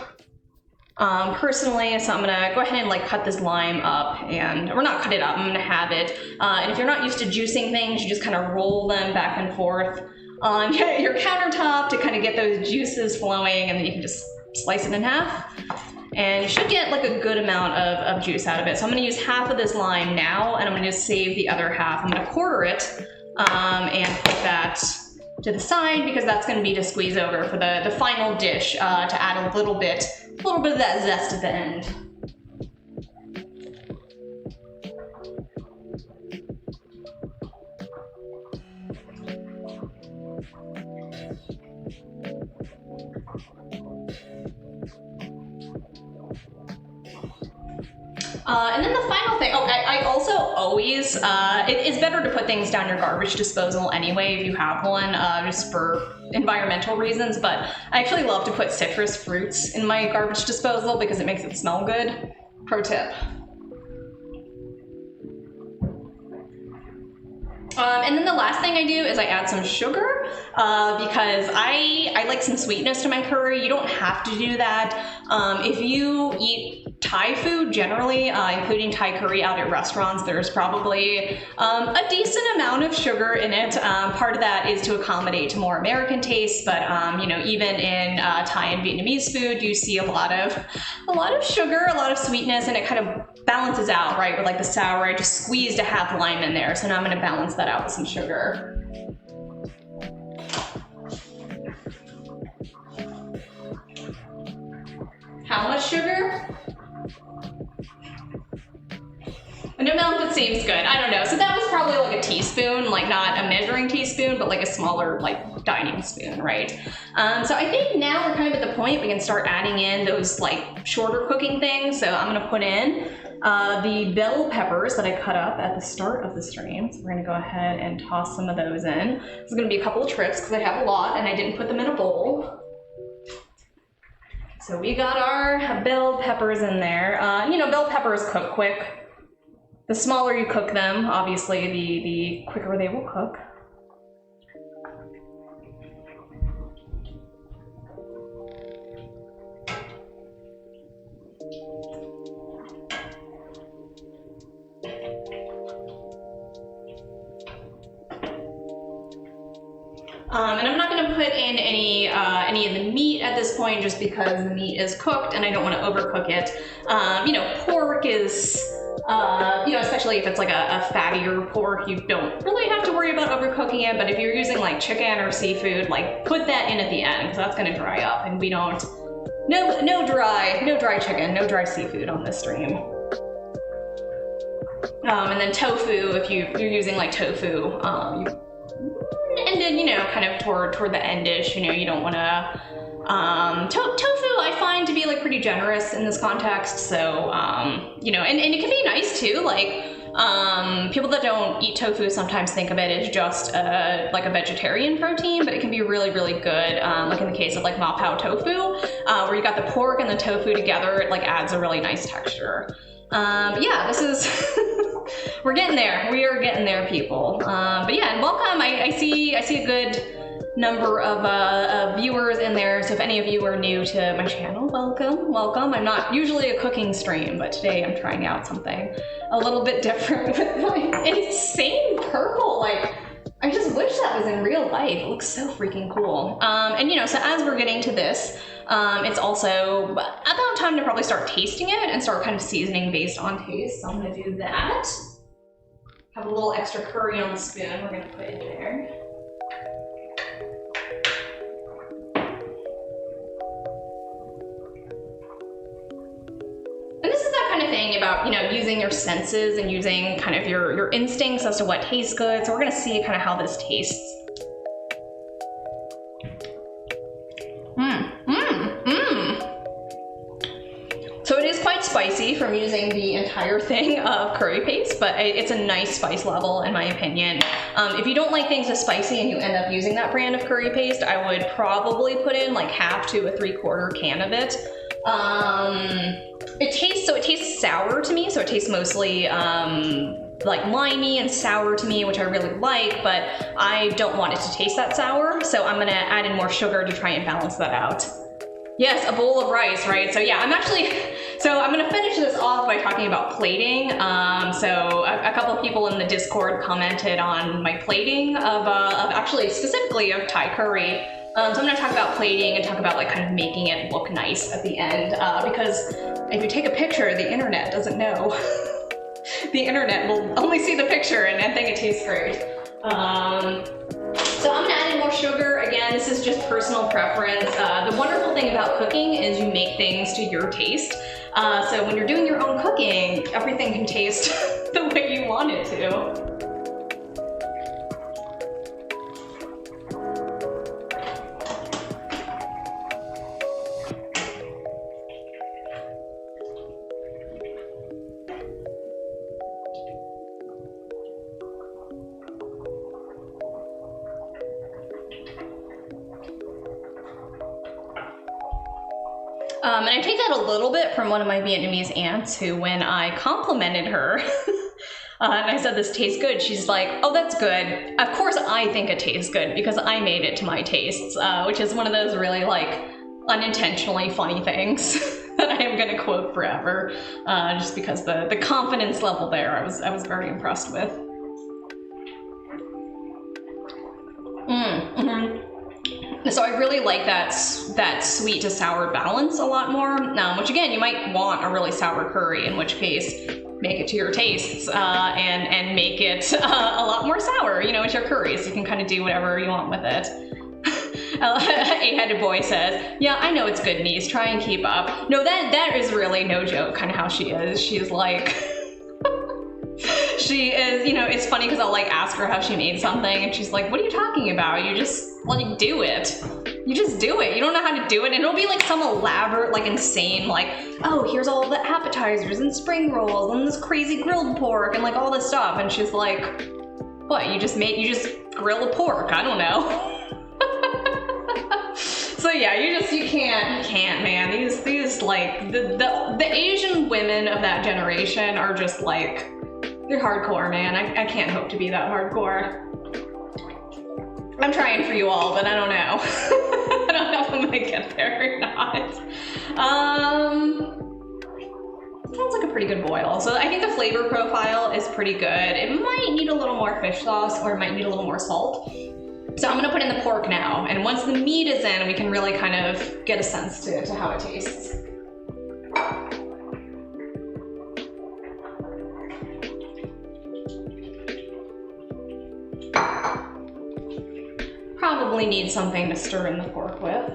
personally, so I'm gonna go ahead and like cut this lime up or not cut it up, I'm gonna have it. And if you're not used to juicing things, you just kind of roll them back and forth on your countertop to kind of get those juices flowing, and then you can just slice it in half. And you should get like a good amount of juice out of it. So I'm gonna use half of this lime now, and I'm gonna just save the other half. I'm gonna quarter it and put that to the side, because that's gonna be to squeeze over for the final dish to add a little bit of that zest at the end. And then the final thing, I also always, it's better to put things down your garbage disposal anyway if you have one, just for environmental reasons, but I actually love to put citrus fruits in my garbage disposal because it makes it smell good. Pro tip. And then the last thing I do is I add some sugar because I like some sweetness to my curry. You don't have to do that. If you eat Thai food generally, including Thai curry out at restaurants, there's probably a decent amount of sugar in it. Part of that is to accommodate to more American tastes, but you know, even in Thai and Vietnamese food, you see a lot of sugar, a lot of sweetness, and it kind of balances out, right? With like the sour, I just squeezed a half lime in there, so now I'm gonna balance that out with some sugar. How much sugar? An amount that seems good. I don't know. So that was probably like a teaspoon, like not a measuring teaspoon, but like a smaller like dining spoon, right? So I think now we're kind of at the point we can start adding in those like shorter cooking things. So I'm gonna put in the bell peppers that I cut up at the start of the stream. So we're gonna go ahead and toss some of those in. This is gonna be a couple of trips because I have a lot and I didn't put them in a bowl. So we got our bell peppers in there. You know, bell peppers cook quick. The smaller you cook them, obviously, the quicker they will cook. And I'm not going to put in any of the meat at this point, just because the meat is cooked and I don't want to overcook it. You know, pork is, you know, especially if it's like a fattier pork, you don't really have to worry about overcooking it. But if you're using like chicken or seafood, like put that in at the end, because that's going to dry up, and we don't. No dry chicken, no dry seafood on this stream. And then tofu, if you're using like tofu, and then, you know, kind of toward the end-ish, you know, you don't want to, tofu I find to be like pretty generous in this context, so, you know, and it can be nice too, like, people that don't eat tofu sometimes think of it as just like a vegetarian protein, but it can be really, really good, like in the case of like ma pao tofu, where you got the pork and the tofu together, it like adds a really nice texture. But yeah, this is, we're getting there. We are getting there, people. But yeah, and welcome. I see a good number of viewers in there. So if any of you are new to my channel, welcome. I'm not usually a cooking stream, but today I'm trying out something a little bit different with my insane purple. Like, I just wish that was in real life. It looks so freaking cool. And you know, so as we're getting to this, it's also about time to probably start tasting it and start kind of seasoning based on taste. So I'm gonna do that. Have a little extra curry on the spoon we're gonna put in there. And this is that kind of thing about, you know, using your senses and using kind of your instincts as to what tastes good. So we're gonna see kind of how this tastes. So it is quite spicy from using the entire thing of curry paste, but it's a nice spice level in my opinion. If you don't like things as spicy and you end up using that brand of curry paste, I would probably put in like half to a 3/4 can of it. It tastes sour to me, so it tastes mostly like limey and sour to me, which I really like, but I don't want it to taste that sour, so I'm gonna add in more sugar to try and balance that out. Yes, a bowl of rice, right? So yeah, I'm gonna finish this off by talking about plating. So a couple of people in the Discord commented on my plating of actually specifically of Thai curry. So I'm gonna talk about plating and talk about like kind of making it look nice at the end, because if you take a picture, the internet doesn't know. The internet will only see the picture and think it tastes great. So I'm gonna add in more sugar. Again, this is just personal preference. The wonderful thing about cooking is you make things to your taste. So when you're doing your own cooking, everything can taste the way you want it to. And I take that a little bit from one of my Vietnamese aunts who, when I complimented her, and I said this tastes good, she's like, oh, that's good. Of course I think it tastes good because I made it to my tastes, which is one of those really like unintentionally funny things that I am gonna quote forever, just because the confidence level there I was very impressed with. So I really like that sweet to sour balance a lot more, which again, you might want a really sour curry, in which case, make it to your tastes and make it a lot more sour. You know, it's your curry, so you can kind of do whatever you want with it. A-headed boy says, yeah, I know it's good, niece, try and keep up. No, that is really no joke kind of how she is. She's like... She is, you know, it's funny because I'll like ask her how she made something and she's like, what are you talking about? You just like do it. You just do it. You don't know how to do it. And it'll be like some elaborate, like insane, like, oh, here's all the appetizers and spring rolls and this crazy grilled pork and like all this stuff. And she's like, what? You just grill a pork. I don't know. So yeah, you can't, man. These like, the Asian women of that generation are just like, they're hardcore, man. I can't hope to be that hardcore. I'm trying for you all, but I don't know. I don't know if I'm gonna get there or not. Sounds like a pretty good boil. So I think the flavor profile is pretty good. It might need a little more fish sauce or it might need a little more salt. So I'm gonna put in the pork now. And once the meat is in, we can really kind of get a sense to how it tastes. Probably need something to stir in the pork with.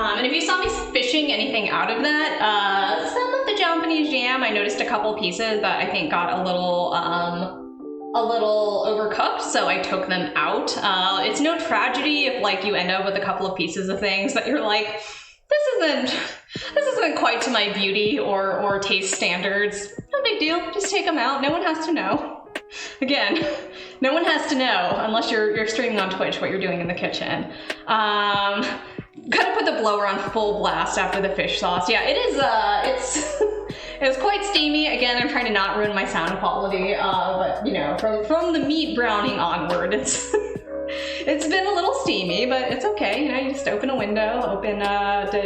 And if you saw me fishing anything out of that, some of the Japanese jam, I noticed a couple pieces that I think got a little overcooked, so I took them out. It's no tragedy if like you end up with a couple of pieces of things that you're like, this isn't quite to my beauty or taste standards. No big deal, just take them out. No one has to know. Again, no one has to know unless you're streaming on Twitch what you're doing in the kitchen. Gotta put the blower on full blast after the fish sauce. Yeah, it is, it's quite steamy. Again, I'm trying to not ruin my sound quality, but you know, from the meat browning onward, it's been a little steamy, but it's okay. You know, you just open a window, open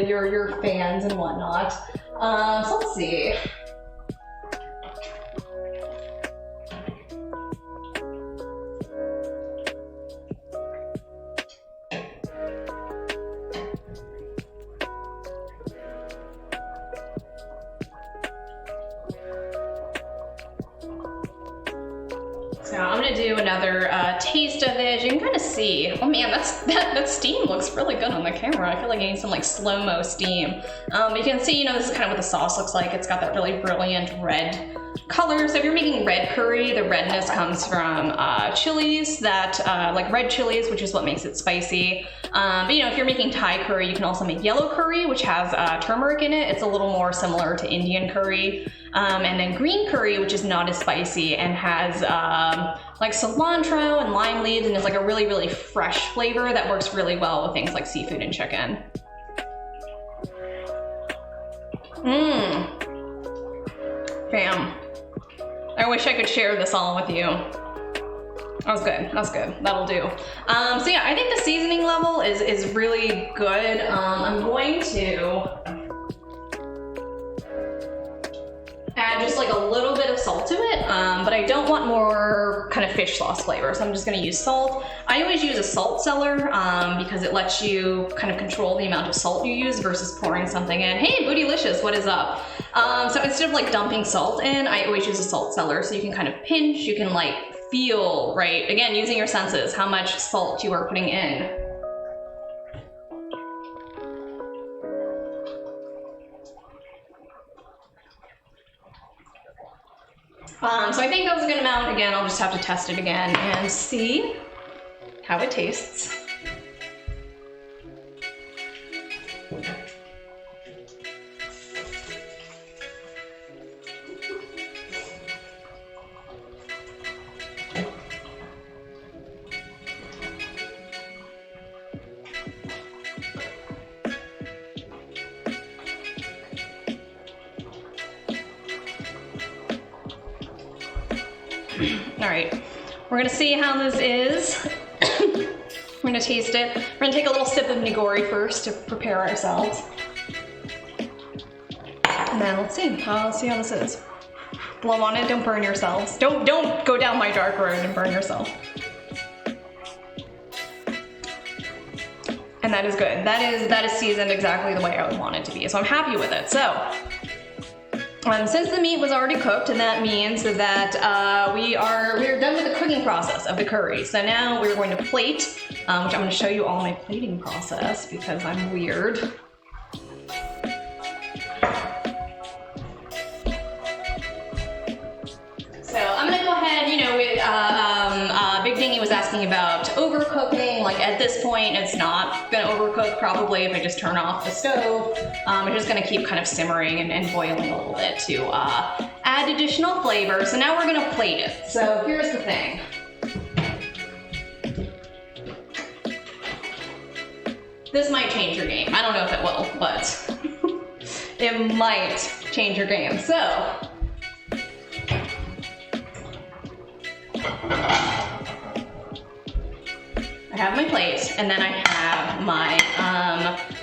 your fans and whatnot. So let's see. So I'm gonna do another taste of it. You can kind of see. Oh man, that steam looks really good on the camera. I feel like I need some like slow-mo steam. You can see, you know, this is kind of what the sauce looks like. It's got that really brilliant red color. So if you're making red curry, the redness comes from chilies that, like red chilies, which is what makes it spicy. But you know, if you're making Thai curry, you can also make yellow curry, which has turmeric in it. It's a little more similar to Indian curry. And then green curry, which is not as spicy and has like cilantro and lime leaves, and is like a really, really fresh flavor that works really well with things like seafood and chicken. Bam. I wish I could share this all with you. That was good, that's good, that'll do. So yeah, I think the seasoning level is really good. I'm going to add just like a little bit of salt to it, but I don't want more kind of fish sauce flavor, so I'm just gonna use salt. I always use a salt cellar because it lets you kind of control the amount of salt you use versus pouring something in. Hey, Bootylicious, what is up? So instead of like dumping salt in, I always use a salt cellar, so you can kind of pinch, you can like feel, right? Again, using your senses, how much salt you are putting in. So I think that was a good amount. Again, I'll just have to test it again and see how it tastes. All right, we're gonna see how this is. We're gonna taste it. We're gonna take a little sip of nigori first to prepare ourselves. And then let's see how this is. Blow on it, don't burn yourselves. Don't go down my dark road and burn yourself. And that is good. That is seasoned exactly the way I would want it to be. So I'm happy with it. So, since the meat was already cooked, and that means that we are done with the cooking process of the curry. So now we're going to plate, which I'm going to show you all my plating process because I'm weird. So I'm going to go ahead, you know, Big Dingy was asking about overcooking. Like at this point, it's not going to overcook probably if I just turn off the stove. It's just going to keep kind of simmering and boiling a little bit to add additional flavor. So now we're going to plate it. So here's the thing. This might change your game. I don't know if it will, but it might change your game. So I have my plate, and then I have my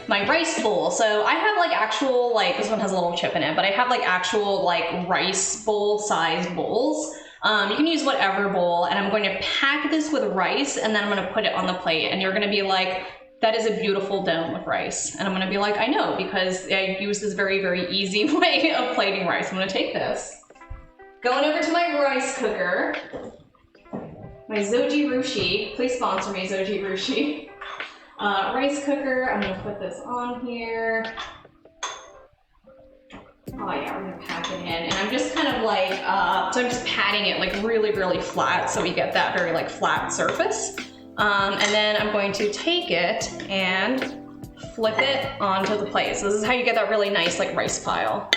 my rice bowl. So I have like actual, like, this one has a little chip in it, but I have like actual like rice bowl sized bowls. You can use whatever bowl, and I'm going to pack this with rice, and then I'm going to put it on the plate, and you're going to be like, that is a beautiful dome with rice. And I'm going to be like, I know, because I use this very, very easy way of plating rice. I'm going to take this, going over to my rice cooker. My Zoji Rushi, please sponsor me, Zoji Rushi. Rice cooker, I'm gonna put this on here. Oh yeah, we're gonna pack it in. And I'm just kind of like, so I'm just patting it like really, really flat so we get that very like flat surface. And then I'm going to take it and flip it onto the plate. So this is how you get that really nice like rice pile.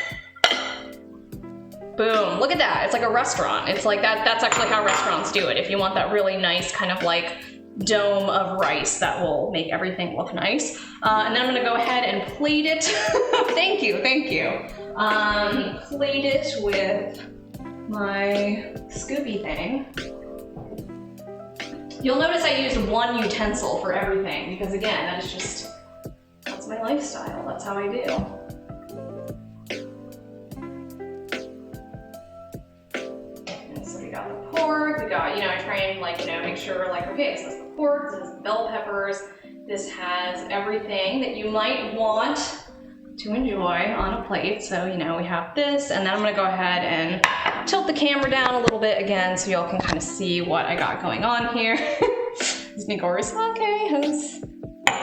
Boom, look at that, it's like a restaurant. It's like that's actually how restaurants do it. If you want that really nice kind of like dome of rice, that will make everything look nice. And then I'm gonna go ahead and plate it. Thank you. Plate it with my scoopy thing. You'll notice I used one utensil for everything because again, that's my lifestyle, that's how I do. Pork, we got, you know, I try and like, you know, make sure like, okay, this has the pork, this has the bell peppers, this has everything that you might want to enjoy on a plate. So, you know, we have this, and then I'm gonna go ahead and tilt the camera down a little bit again so y'all can kind of see what I got going on here. This nigori sake has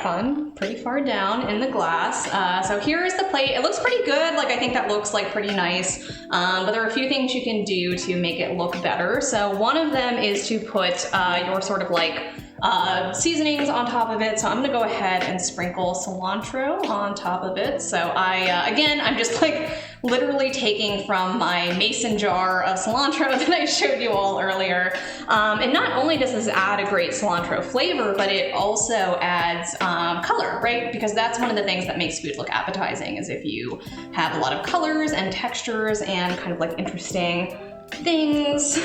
fun, pretty far down in the glass. So here is the plate. It looks pretty good. Like, I think that looks like pretty nice. But there are a few things you can do to make it look better. So one of them is to put your sort of like seasonings on top of it. So I'm gonna go ahead and sprinkle cilantro on top of it. So again, I'm just like literally taking from my mason jar of cilantro that I showed you all earlier. And not only does this add a great cilantro flavor, but it also adds color, right? Because that's one of the things that makes food look appetizing, is if you have a lot of colors and textures and kind of like interesting things.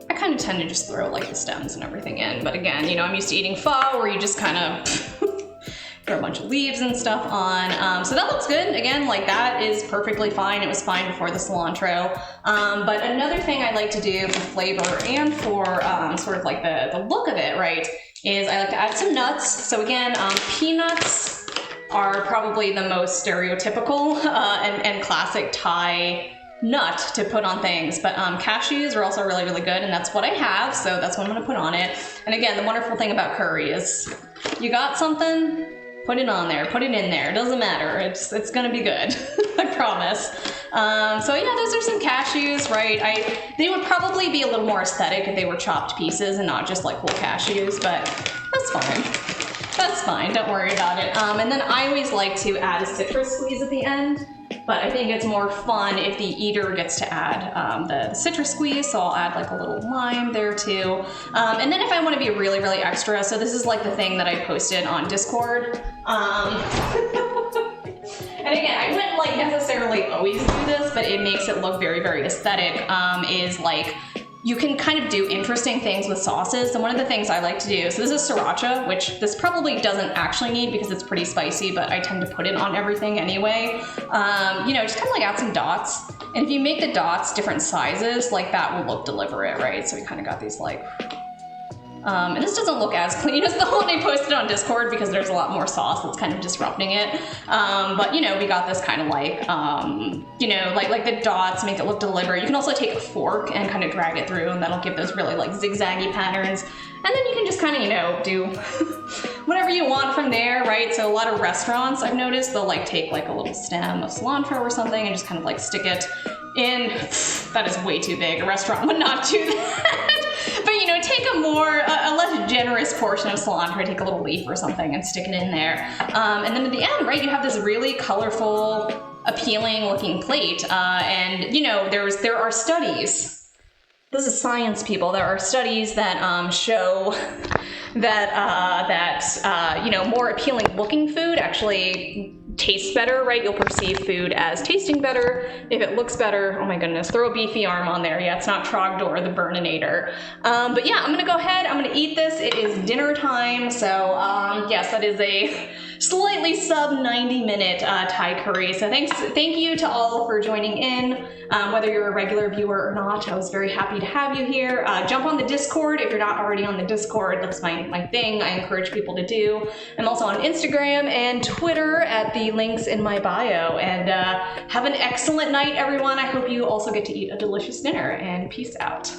I kind of tend to just throw like the stems and everything in, but again, you know, I'm used to eating pho where you just kind of throw a bunch of leaves and stuff on. So that looks good. Again, like that is perfectly fine. It was fine before the cilantro. But another thing I like to do for flavor and for sort of like the look of it, right, is I like to add some nuts. So again, peanuts are probably the most stereotypical and classic Thai nut to put on things, but cashews are also really, really good, and that's what I have, so that's what I'm gonna put on it. And again, the wonderful thing about curry is you got something, put it on there, put it in there, it doesn't matter, it's gonna be good. I promise. So yeah, those are some cashews, right? They would probably be a little more aesthetic if they were chopped pieces and not just like whole cashews, but that's fine. That's fine, don't worry about it. And then I always like to add a citrus squeeze at the end, but I think it's more fun if the eater gets to add the citrus squeeze, so I'll add like a little lime there too. And then if I want to be really, really extra, so this is like the thing that I posted on Discord. And again, I wouldn't like necessarily always do this, but it makes it look very, very aesthetic, is like, you can kind of do interesting things with sauces. And one of the things I like to do, so this is sriracha, which this probably doesn't actually need because it's pretty spicy, but I tend to put it on everything anyway. You know, just kind of like add some dots. And if you make the dots different sizes, like that will look deliberate, right? So we kind of got these like, and this doesn't look as clean as the one I posted on Discord because there's a lot more sauce that's kind of disrupting it. But you know, we got this kind of like, you know, like the dots make it look deliberate. You can also take a fork and kind of drag it through, and that'll give those really like zigzaggy patterns. And then you can just kind of, you know, do whatever you want from there, right? So a lot of restaurants, I've noticed, they'll like take like a little stem of cilantro or something and just kind of like stick it in. That is way too big. A restaurant would not do that. But you know, take a less generous portion of cilantro, take a little leaf or something and stick it in there. And then at the end, right, you have this really colorful, appealing looking plate. And you know, there are studies. This is science, people. There are studies that show that you know, more appealing looking food actually tastes better, right? You'll perceive food as tasting better if it looks better. Oh my goodness, throw a beefy arm on there. Yeah, it's not Trogdor the Burninator. But yeah, I'm gonna go ahead, I'm gonna eat this. It is dinner time, so yes, that is a slightly sub 90-minute Thai curry. So thank you to all for joining in. Whether you're a regular viewer or not, I was very happy to have you here. Jump on the Discord if you're not already on the Discord. That's my thing. I encourage people to do. I'm also on Instagram and Twitter at the links in my bio. And have an excellent night, everyone. I hope you also get to eat a delicious dinner, and peace out.